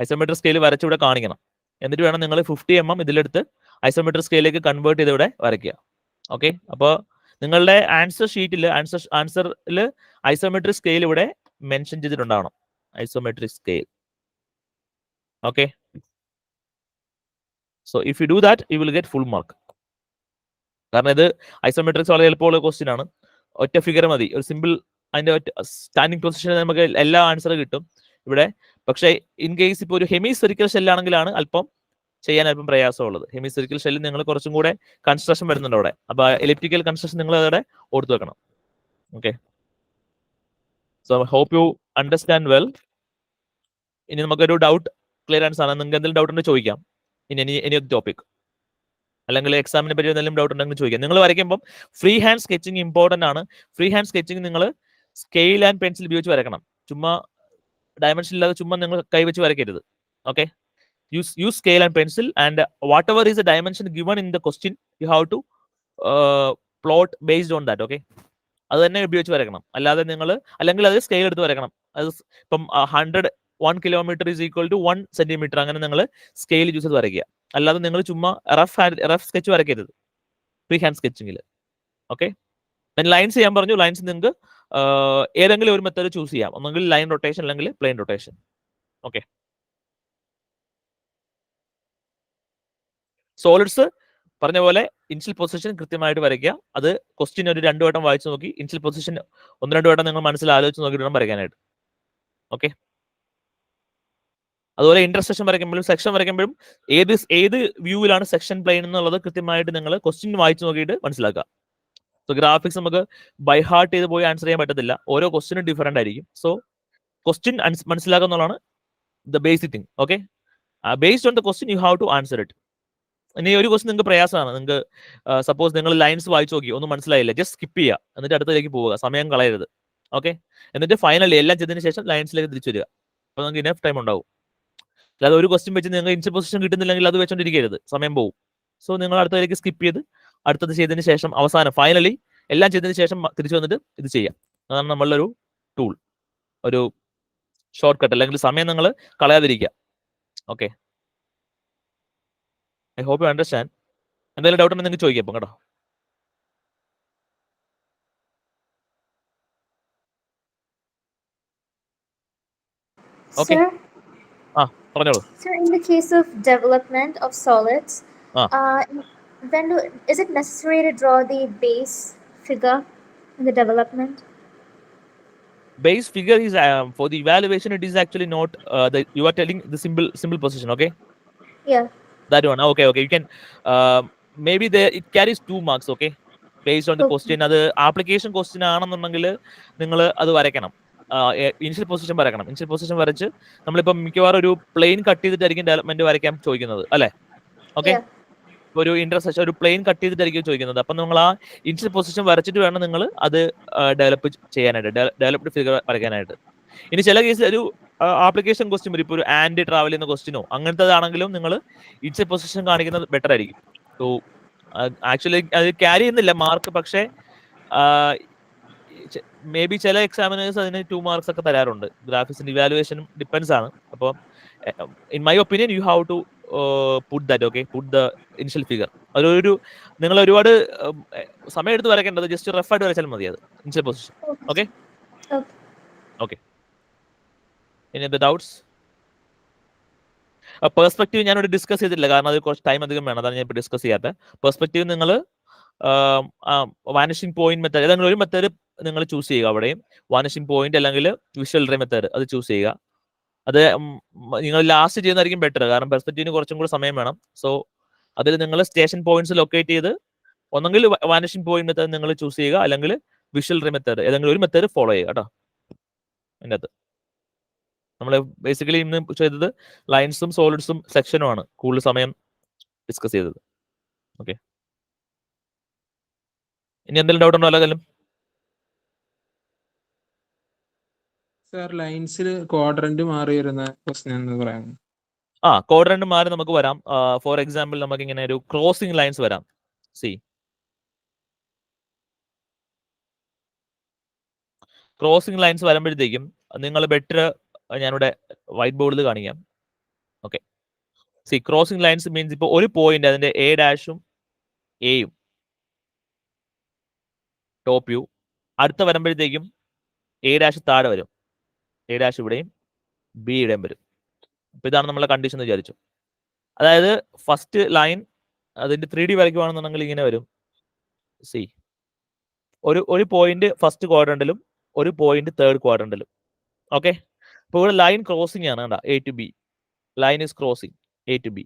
isometric scale വരച്ചിവിടെ കാണിക്കണം. എന്നിട്ട് വേണം നിങ്ങൾ 50 mm ഇതിലെടുത്ത് ഐസോമെട്രിക് സ്കെയിലേക്ക് കൺവേർട്ട് ചെയ്ത് ഇവിടെ വരയ്ക്കുക. ഓക്കെ, അപ്പോൾ നിങ്ങളുടെ ആൻസർ ഷീറ്റിൽ ആൻസറിൽ ഐസോമെട്രിക് സ്കെയിൽ ഇവിടെ മെൻഷൻ ചെയ്തിട്ടുണ്ടാവണം. Isometric scale. Okay, so if you do that you will get full mark. കാരണം ഇത് ഐസോമെട്രിക്സ് വളരെ എളുപ്പമുള്ള ക്വസ്റ്റ്യൻ ആണ്. ഒറ്റ ഫിഗർ മതി, ഒരു സിമ്പിൾ അതിന്റെ സ്റ്റാൻഡിംഗ് പൊസിഷനിൽ നമുക്ക് എല്ലാ ആൻസറും കിട്ടും ഇവിടെ. പക്ഷേ ഇൻ കേസ് ഇപ്പോൾ ഒരു ഹെമിസ്ഫെറിക്കൽ ഷെല്ലാണെങ്കിലാണ് അല്പം ചെയ്യാൻ അല്പം പ്രയാസമുള്ളത്. ഹെമിസ്ഫെറിക്കൽ ഷെല്ലിൽ നിങ്ങൾ കുറച്ചും കൂടെ കൺസ്ട്രക്ഷൻ വരുന്നുണ്ട് അവിടെ. അപ്പൊ എലിപ്റ്റിക്കൽ കൺസ്ട്രക്ഷൻ നിങ്ങൾ അവിടെ ഓർത്തു വെക്കണം. Okay, so hope you understand well. ഇനി നമുക്കൊരു ഡൗട്ട് ക്ലിയറൻസ് ആണ്. നിങ്ങൾക്ക് എന്തെങ്കിലും ഡൗട്ട് ഉണ്ടെങ്കിൽ ചോദിക്കാം. ഇനി ടോപ്പിക് അല്ലെങ്കിൽ എക്സാമിനെ പറ്റി എന്തെങ്കിലും ഡൗട്ട് ഉണ്ടെങ്കിൽ ചോദിക്കാം. നിങ്ങൾ വരയ്ക്കുമ്പോൾ ഫ്രീ ഹാൻഡ് സ്കെച്ചിങ് ഇമ്പോർട്ടന്റ് ആണ്. ഫ്രീ ഹാൻഡ് സ്കെച്ചിങ് നിങ്ങൾ സ്കെയിൽ ആൻഡ് പെൻസിൽ ഉപയോഗിച്ച് വരക്കണം. ചുമ്മാ ഡയമെൻഷൻ ഇല്ലാതെ ചുമ്മാ നിങ്ങൾ കൈവച്ച് വരയ്ക്കരുത്. Okay, use scale and pencil, and whatever is the dimension given in the question you have to plot based on that. Okay, അത് തന്നെ ഉപയോഗിച്ച് വരക്കണം. അല്ലാതെ നിങ്ങൾ അല്ലെങ്കിൽ അത് സ്കെയിൽ എടുത്ത് വരക്കണം. അത് ഇപ്പം 1 kilometre is equal to 1 centimetre അങ്ങനെ നിങ്ങൾ സ്കെയിൽ യൂസ് ചെയ്ത് വരയ്ക്കുക. അല്ലാതെ നിങ്ങൾ ചുമ്മാ റഫ് സ്കെച്ച് വരയ്ക്കരുത് ഫ്രീ ഹാൻഡ് സ്കെച്ചിങ്ങിൽ. ഓക്കെ, ലൈൻസ് ചെയ്യാൻ പറഞ്ഞു. ലൈൻസ് നിങ്ങൾക്ക് ഏതെങ്കിലും ഒരു മെത്തേഡ് ചൂസ് ചെയ്യാം. ഒന്നെങ്കിൽ ലൈൻ റൊട്ടേഷൻ അല്ലെങ്കിൽ പ്ലെയിൻ റൊട്ടേഷൻ. ഓക്കെ, സോളിഡ്സ് പറഞ്ഞ പോലെ ഇനിഷ്യൽ പൊസിഷൻ കൃത്യമായിട്ട് വരയ്ക്കുക. അത് ക്വസ്റ്റ്യൻ ഒരു 2 വട്ടം വായിച്ചു നോക്കി ഇനിഷ്യൽ പൊസിഷൻ 1-2 വട്ടം നിങ്ങൾ മനസ്സിൽ ആലോചിച്ച് നോക്കിയിട്ട് വേണം വരയ്ക്കാനായിട്ട്. ഓക്കെ, അതുപോലെ ഇന്റർസെക്ഷൻ വരയ്ക്കുമ്പോഴും സെക്ഷൻ വരയ്ക്കുമ്പോഴും ഏത് വ്യൂവിലാണ് സെക്ഷൻ പ്ലെയിൻ എന്നുള്ളത് കൃത്യമായിട്ട് നിങ്ങൾ ക്വസ്റ്റ്യൻ വായിച്ചു നോക്കിയിട്ട് മനസ്സിലാക്കുക. സോ ഗ്രാഫിക്സ് നമുക്ക് ബൈ ഹാർട്ട് ചെയ്ത് പോയി ആൻസർ ചെയ്യാൻ പറ്റത്തില്ല. ഓരോ ക്വസ്റ്റ്യനും ഡിഫറെന്റ് ആയിരിക്കും. സോ ക്വസ്റ്റ്യൻ മനസ്സിലാക്കുക എന്നുള്ളതാണ് the basic thing. Okay, based on the question you have to answer it. ഇനി ഒരു ക്വസ്റ്റ്യൻ നിങ്ങൾക്ക് പ്രയാസമാണ്. നിങ്ങൾക്ക് സപ്പോസ് നിങ്ങൾ ലൈൻസ് വായിച്ചു നോക്കി ഒന്നും മനസ്സിലായില്ല, ജസ്റ്റ് സ്കിപ്പ് ചെയ്യുക. എന്നിട്ട് അടുത്തേക്ക് പോവുക, സമയം കളയരുത്. ഓക്കെ, എന്നിട്ട് ഫൈനലി എല്ലാം ചെയ്തതിന് ശേഷം ലൈൻസിലേക്ക് തിരിച്ചു വരിക. അപ്പോൾ നിങ്ങൾക്ക് ഇനഫ് ടൈം ഉണ്ടാവും. അല്ലാതെ ഒരു ക്വസ്റ്റ്യൻ വെച്ച് നിങ്ങൾക്ക് ഇനിഷ്യൽ പൊസിഷൻ കിട്ടുന്നില്ലെങ്കിൽ അത് വെച്ചോണ്ടിരിക്കരുത്, സമയം പോകും. സോ നിങ്ങൾ അടുത്തതിലേക്ക് സ്കിപ്പ് ചെയ്ത് അടുത്തത് ചെയ്തതിന് ശേഷം അവസാനം ഫൈനലി എല്ലാം ചെയ്തതിന് ശേഷം തിരിച്ചു വന്നിട്ട് ഇത് ചെയ്യാം. അതാണ് നമ്മളുടെ ഒരു ടൂൾ, ഒരു ഷോർട്ട് കട്ട്. അല്ലെങ്കിൽ സമയം നിങ്ങൾ കളയാതിരിക്കുക. Okay, I hope you understand. എന്തെങ്കിലും ഡൗട്ട് ഉണ്ടെങ്കിൽ നിങ്ങൾക്ക് ചോദിക്കാം കേട്ടോ. Okay. Sir, പറഞ്ഞോളൂ. sir, in the case of development of solids, Ah. is it necessary to draw the base figure in the development? Base figure is for the evaluation. It is actually not you are telling the simple position. Okay, Yeah. that one. Okay. You can maybe it carries 2 marks. Okay, based on the Okay. question. അത് application question ആണെന്നുണ്ടെങ്കിൽ നിങ്ങൾ അത് വരയ്ക്കണം. Initial position വരയ്ക്കണം. Initial position വരച്ച് നമ്മളിപ്പം മിക്കവാറും ഒരു പ്ലെയിൻ കട്ട് ചെയ്തിട്ടായിരിക്കും ഡെവലപ്മെന്റ് വരയ്ക്കാൻ ചോദിക്കുന്നത് അല്ലേ? Okay, Yeah. ഒരു ഇന്റർസെക്ഷൻ ഒരു പ്ലെയിൻ കട്ട് ചെയ്തിട്ടായിരിക്കും ചോദിക്കുന്നത്. അപ്പം നിങ്ങൾ ആ ഇനിഷ്യൽ പൊസിഷൻ വരച്ചിട്ട് വേണം നിങ്ങൾ അത് ഡെവലപ്പ് ചെയ്യാനായിട്ട്, ഡെവലപ്ഡ് ഫിഗർ വരയ്ക്കാനായിട്ട്. ഇനി ചില കേസിൽ ഒരു ആപ്ലിക്കേഷൻ ക്വസ്റ്റ്യൻ വരും, ഇപ്പോൾ ഒരു ആൻഡ് ട്രാവൽ ചെയ്യുന്ന ക്വസ്റ്റ്യനോ അങ്ങനത്തേതാണെങ്കിലും നിങ്ങൾ ഇനിഷ്യൽ പൊസിഷൻ കാണിക്കുന്നത് ബെറ്റർ ആയിരിക്കും. സോ ആക്ച്വലി അത് ക്യാരി ചെയ്യുന്നില്ല മാർക്ക്, പക്ഷേ മേ ബി ചില എക്സാമിനേഴ്സ് അതിന് 2 marks ഒക്കെ തരാറുണ്ട്. ഗ്രാഫിക്സിന്റെ ഇവാലുവേഷനും ഡിപ്പെൻസ് ആണ്. അപ്പോൾ in my opinion you have to put that. Okay, put the initial figure. അതൊരു നിങ്ങൾ ഒരുപാട് സമയം എടുത്ത് വരയ്ക്കേണ്ടത്, ജസ്റ്റ് റഫ് ആയിട്ട് വരച്ചാൽ മതി അത് ഇനിഷ്യൽ പൊസിഷൻ. Okay okay. ഇനി ദ ഡൗട്ട്സ്? പെർസ്പെക്റ്റീവ് ഞാനിവിടെ ഡിസ്കസ് ചെയ്തിട്ടില്ല, കാരണം അത് കുറച്ച് ടൈം അധികം വേണം, അതാണ് ഞാൻ ഇപ്പോൾ ഡിസ്കസ് ചെയ്യാത്ത. പെർസ്പെക്റ്റീവ് നിങ്ങൾ വാനിഷിംഗ് പോയിന്റ് മെത്തേഡ്, ഏതെങ്കിലും ഒരു മെത്തേഡ് നിങ്ങൾ ചൂസ് ചെയ്യുക. അവിടെയും വാനിഷിംഗ് പോയിന്റ് അല്ലെങ്കിൽ വിഷ്വൽ റേ മെത്തേഡ് അത് ചൂസ് ചെയ്യുക. അത് നിങ്ങൾ ലാസ്റ്റ് ചെയ്യുന്നതായിരിക്കും ബെറ്റർ, കാരണം പെർസ്പെക്റ്റീവിന് കുറച്ചും കൂടി സമയം വേണം. സോ അതിൽ നിങ്ങൾ സ്റ്റേഷൻ പോയിന്റ്സ് ലൊക്കേറ്റ് ചെയ്ത് ഒന്നെങ്കിൽ വാനിഷിംഗ് പോയിന്റ് മെത്തേഡ് നിങ്ങൾ ചൂസ് ചെയ്യുക, അല്ലെങ്കിൽ വിഷ്വൽ റേ മെത്തേഡ് ഏതെങ്കിലും ഒരു മെത്തേഡ് ഫോളോ ചെയ്യുക കേട്ടോ. അതിൻ്റെ അകത്ത് നമ്മൾ ബേസിക്കലി ഇന്ന് ചെയ്തത് ലൈൻസും സോളിഡ്സും സെക്ഷനും ആണ് കൂടുതൽ സമയം ഡിസ്കസ് ചെയ്തത്. ഓക്കെ, ഇനി എന്തെങ്കിലും ഡൗട്ട് ഉണ്ടോ അല്ലെങ്കിൽ? സാർ ലൈൻസിൽ ക്വാഡ്രന്റ് മാറി വരുന്ന ക്വസ്റ്റ്യൻ എന്ന് പറയാം. ക്വാഡ്രന്റ് മാറി നമുക്ക് വരാം. ഫോർ എക്സാമ്പിൾ നമുക്ക് ഇങ്ങനെ ഒരു ക്രോസിംഗ് ലൈൻസ് വരാം. സി ക്രോസിംഗ് ലൈൻസ് വരുമ്പോഴത്തേക്കും നിങ്ങൾ ബെറ്റർ, ഞാനിവിടെ വൈറ്റ് ബോർഡിൽ കാണിക്കാം. Okay, C crossing lines means ഇപ്പോൾ ഒരു പോയിന്റ് അതിന്റെ എ ഡാഷും എയും ടോപ്പ് വ്യൂ, അടുത്ത വരുമ്പോഴത്തേക്കും എ ഡാഷ് താഴെ വരും, എ ഡാഷ് ഇവിടെയും ബി ഇവിടെയും വരും. അപ്പൊ ഇതാണ് നമ്മളെ കണ്ടീഷൻ എന്ന് വിചാരിച്ചു. അതായത് ഫസ്റ്റ് ലൈൻ അതിന്റെ 3D വരയ്ക്കുവാണെന്നുണ്ടെങ്കിൽ ഇങ്ങനെ വരും. സി ഒരു പോയിന്റ് ഫസ്റ്റ് ക്വാഡ്രന്റിലും ഒരു പോയിന്റ് തേർഡ് ക്വാഡ്രന്റിലും. ഓക്കെ, അപ്പോൾ ഇവിടെ ലൈൻ ക്രോസിംഗ് ആണ്, കണ്ട, A to B. Line is crossing A to B.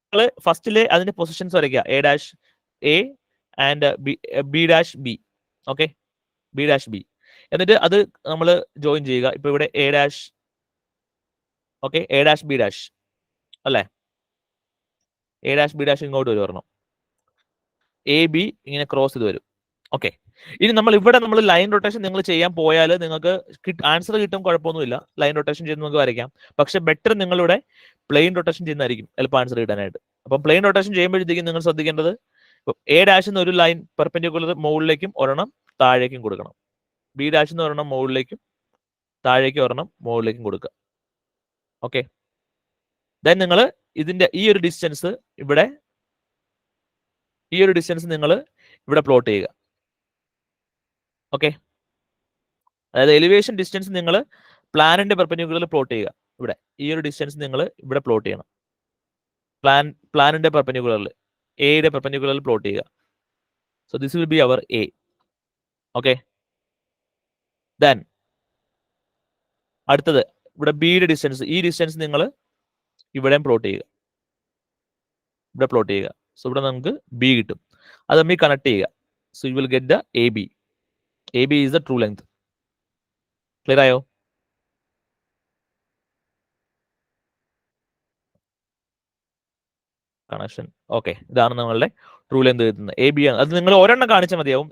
നിങ്ങൾ ഫസ്റ്റിലെ അതിന്റെ പൊസിഷൻസ് വരയ്ക്കുക, A dash A and B dash B. Okay, B dash B. എന്നിട്ട് അത് നമ്മൾ ജോയിൻ ചെയ്യുക. ഇപ്പൊ ഇവിടെ A dash, okay, A dash B dash അല്ലേ? എ ഡാഷ് ബി ഡാഷ് ഇങ്ങോട്ട് വരും ഒരെണ്ണം, എ ബി ഇങ്ങനെ ക്രോസ് ചെയ്ത് വരും. ഓക്കെ, ഇനി നമ്മൾ ലൈൻ റൊട്ടേഷൻ നിങ്ങൾ ചെയ്യാൻ പോയാൽ നിങ്ങൾക്ക് ആൻസർ കിട്ടും, കുഴപ്പമൊന്നുമില്ല. ലൈൻ റൊട്ടേഷൻ ചെയ്ത് നമുക്ക് വരയ്ക്കാം. പക്ഷെ ബെറ്റർ നിങ്ങളുടെ പ്ലെയിൻ റൊട്ടേഷൻ ചെയ്യുന്നതായിരിക്കും ചിലപ്പോൾ ആൻസർ കിട്ടാനായിട്ട്. അപ്പം പ്ലെയിൻ റൊട്ടേഷൻ ചെയ്യുമ്പോഴത്തേക്കും നിങ്ങൾ ശ്രദ്ധിക്കേണ്ടത്, എ ഡാഷ് എന്ന് ഒരു ലൈൻ പെർപെൻഡിക്കുലർ മുകളിലേക്കും ഒരെണ്ണം താഴേക്കും കൊടുക്കണം. ബി ഡാഷ് എന്ന് ഒരെണ്ണം മുകളിലേക്കും താഴേക്കും ഒരെണ്ണം മുകളിലേക്കും കൊടുക്കുക. ഓക്കെ, ദെൻ നിങ്ങൾ ഇതിന്റെ ഈ ഒരു ഡിസ്റ്റൻസ് നിങ്ങൾ ഇവിടെ പ്ലോട്ട് ചെയ്യുക. ഓക്കെ, അതായത് എലിവേഷൻ ഡിസ്റ്റൻസ് നിങ്ങൾ പ്ലാനിന്റെ പെർപെൻഡിക്കുലറിൽ പ്ലോട്ട് ചെയ്യുക. ഇവിടെ ഈ ഒരു ഡിസ്റ്റൻസ് നിങ്ങൾ ഇവിടെ പ്ലോട്ട് ചെയ്യണം. പ്ലാനിന്റെ പെർപെൻഡിക്കുലറിൽ, എയുടെ പെർപെൻഡിക്കുലറിൽ പ്ലോട്ട് ചെയ്യുക. So this will be our A. Okay, then അടുത്തത് ഇവിടെ ബിയുടെ ഡിസ്റ്റൻസ്, ഈ ഡിസ്റ്റൻസ് നിങ്ങൾ ഇവിടെയും പ്ലോട്ട് ചെയ്യുക, ഇവിടെ പ്ലോട്ട് ചെയ്യുക. സോ ഇവിടെ നമുക്ക് ബി കിട്ടും, അത് തമ്മിൽ കണക്ട് ചെയ്യുക. So you will get the A B. A B is the true length. Clear ആയോ? കണക്ഷൻ. ഓക്കെ, ഇതാണ് നമ്മളുടെ ട്രൂ ലെങ്ത് കിട്ടുന്നത്. എ ബി ആണ്. അത് നിങ്ങൾ ഒരെണ്ണം കാണിച്ചാൽ മതിയാവും.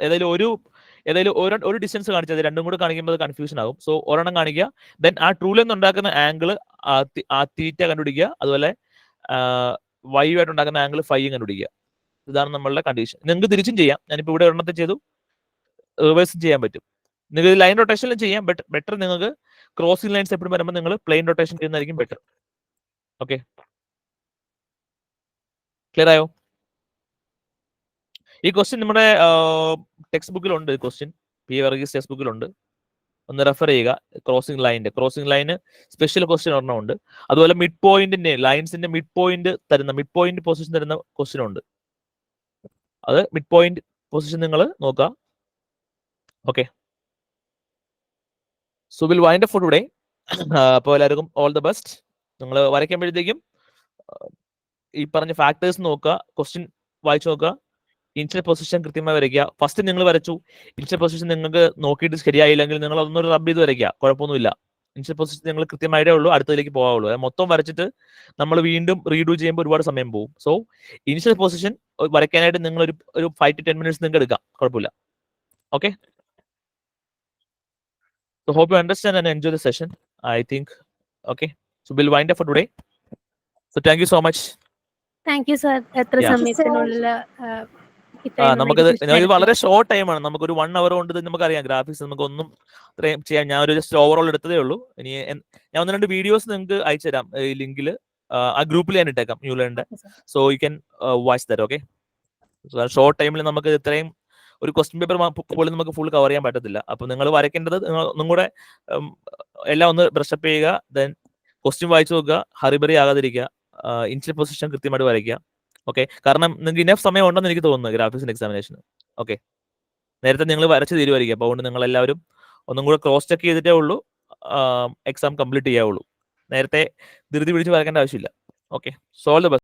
ഏതായാലും ഒരു ഡിസ്റ്റൻസ് കാണിച്ചാൽ മതി, രണ്ടും കൂടെ കാണിക്കുമ്പോൾ കൺഫ്യൂഷൻ ആകും. സോ ഒരെണ്ണം കാണിക്കുക, ദെൻ ആ ട്രൂ ലെങ്ത് ഉണ്ടാക്കുന്ന ആംഗിൾ ആ തീറ്റ കണ്ടുപിടിക്കുക, അതുപോലെ വൈ ആയിട്ട് ഉണ്ടാക്കുന്ന ആംഗിൾ ഫൈയും കണ്ടുപിടിക്കുക. ഇതാണ് നമ്മളുടെ കണ്ടീഷൻ. നിങ്ങൾക്ക് തിരിച്ചും ചെയ്യാം. ഞാനിപ്പോൾ ഇവിടെ ഒരെണ്ണത്തെ ചെയ്തു, റിവേഴ്സും ചെയ്യാൻ പറ്റും. നിങ്ങൾക്ക് ലൈൻ റൊട്ടേഷനിലും ചെയ്യാം. ബെറ്റർ നിങ്ങൾക്ക് ക്രോസിംഗ് ലൈൻസ് എപ്പോഴും വരുമ്പോൾ നിങ്ങൾ പ്ലെയിൻ റൊട്ടേഷൻ ചെയ്യുന്നതായിരിക്കും ബെറ്റർ. ഓക്കെ, ക്ലിയർ ആയോ? ഈ ക്വസ്റ്റ്യൻ നമ്മുടെ ടെക്സ്റ്റ് ബുക്കിലുണ്ട്. ക്വസ്റ്റ്യൻ പി വർഗീസ് ടെക്സ്റ്റ് ബുക്കിലുണ്ട്, ഒന്ന് റെഫർ ചെയ്യുക. ക്രോസിംഗ് ലൈന് സ്പെഷ്യൽ ക്വസ്റ്റ്യൻ ഒരെണ്ണം ഉണ്ട്. അതുപോലെ മിഡ് പോയിന്റിന്റെ ലൈൻസിന്റെ മിഡ് പോയിന്റ് പൊസിഷൻ തരുന്ന ക്വസ്റ്റ്യൻ ഉണ്ട്. അത് മിഡ് പോയിന്റ് പൊസിഷൻ നിങ്ങൾ നോക്കുക. Okay, so will wind up for today. അപ്പോൾ എല്ലാവർക്കും ഓൾ ദ ബെസ്റ്റ്. നിങ്ങൾ വരയ്ക്കുമ്പോഴത്തേക്കും ഈ പറഞ്ഞ ഫാക്ടേഴ്സ് നോക്കുക, ക്വസ്റ്റ്യൻ വായിച്ചു നോക്കുക, ഇനിഷ്യൽ പൊസിഷൻ കൃത്യമായി വരയ്ക്കുക. ഫസ്റ്റ് നിങ്ങൾ വരച്ചു, ഇനിഷ്യൽ പൊസിഷൻ നിങ്ങൾക്ക് നോക്കിയിട്ട് ശരിയായില്ലെങ്കിൽ നിങ്ങൾ ഒന്നൊരു റബ് ചെയ്ത് വരയ്ക്കുക, കുഴപ്പമൊന്നുമില്ല. ഇനിഷ്യൽ പൊസിഷൻ നിങ്ങൾ കൃത്യമായിട്ടേ ഉള്ളൂ, അടുത്തതിലേക്ക് പോകാവുള്ളൂ. മൊത്തം വരച്ചിട്ട് നമ്മൾ വീണ്ടും റീഡു ചെയ്യുമ്പോൾ ഒരുപാട് സമയം പോകും. സോ ഇനിഷ്യൽ പൊസിഷൻ വരയ്ക്കാനായിട്ട് നിങ്ങൾ ഒരു 5 to 10 minutes നിങ്ങൾക്ക് എടുക്കാം, കുഴപ്പമില്ല. Okay, so hope you understand and enjoy the session, I think. Okay, so we'll wind up for today. So thank you so much. Thank you sir. എത്ര Yeah. സമയത്തിനുള്ളിൽ നമുക്കത് ഇത് വളരെ ഷോർട്ട് ടൈമാണ്. നമുക്കൊരു 1 hour കൊണ്ട് നമുക്കറിയാം ഗ്രാഫിക്സ് നമുക്ക് ഒന്നും അത്രയും ചെയ്യാം. ഞാൻ ഒരു ജസ്റ്റ് ഓവറോൾ എടുത്തതേ ഉള്ളൂ. ഇനി ഞാൻ 1-2 വീഡിയോസ് നിങ്ങൾക്ക് അയച്ചു തരാം ഈ ലിങ്കിൽ, ആ ഗ്രൂപ്പിൽ ഞാൻ ഇട്ടേക്കാം Newland. So you can watch that. Okay, short ടൈമിൽ നമുക്ക് ഇത്രയും ഒരു ക്വസ്റ്റ്യൻ പേപ്പർ പോലും നമുക്ക് ഫുൾ കവർ ചെയ്യാൻ പറ്റത്തില്ല. അപ്പോൾ നിങ്ങൾ വരയ്ക്കേണ്ടത് ഒന്നും കൂടെ എല്ലാം ഒന്ന് ബ്രഷപ്പ് ചെയ്യുക, ദെൻ ക്വസ്റ്റ്യൻ വായിച്ചു നോക്കുക, ഹറിബറി ആകാതിരിക്കുക, ഇനിഷ്യൽ പൊസിഷൻ കൃത്യമായിട്ട് വരയ്ക്കുക. ഓക്കെ, കാരണം നിങ്ങൾക്ക് ഇനഫ് സമയം ഉണ്ടെന്ന് എനിക്ക് തോന്നുന്നു ഗ്രാഫിക്സിന്റെ എക്സാമിനേഷന്. ഓക്കെ, നേരത്തെ നിങ്ങൾ വരച്ച് തീരുമായിരിക്കും. അപ്പോൾ അതുകൊണ്ട് നിങ്ങൾ എല്ലാവരും ഒന്നും കൂടെ ക്രോസ് ചെക്ക് ചെയ്തിട്ടേ ഉള്ളൂ എക്സാം കംപ്ലീറ്റ് ചെയ്യാവുള്ളൂ. നേരത്തെ ധൃതി പിടിച്ച് വരയ്ക്കേണ്ട ആവശ്യമില്ല. Okay, so all the best.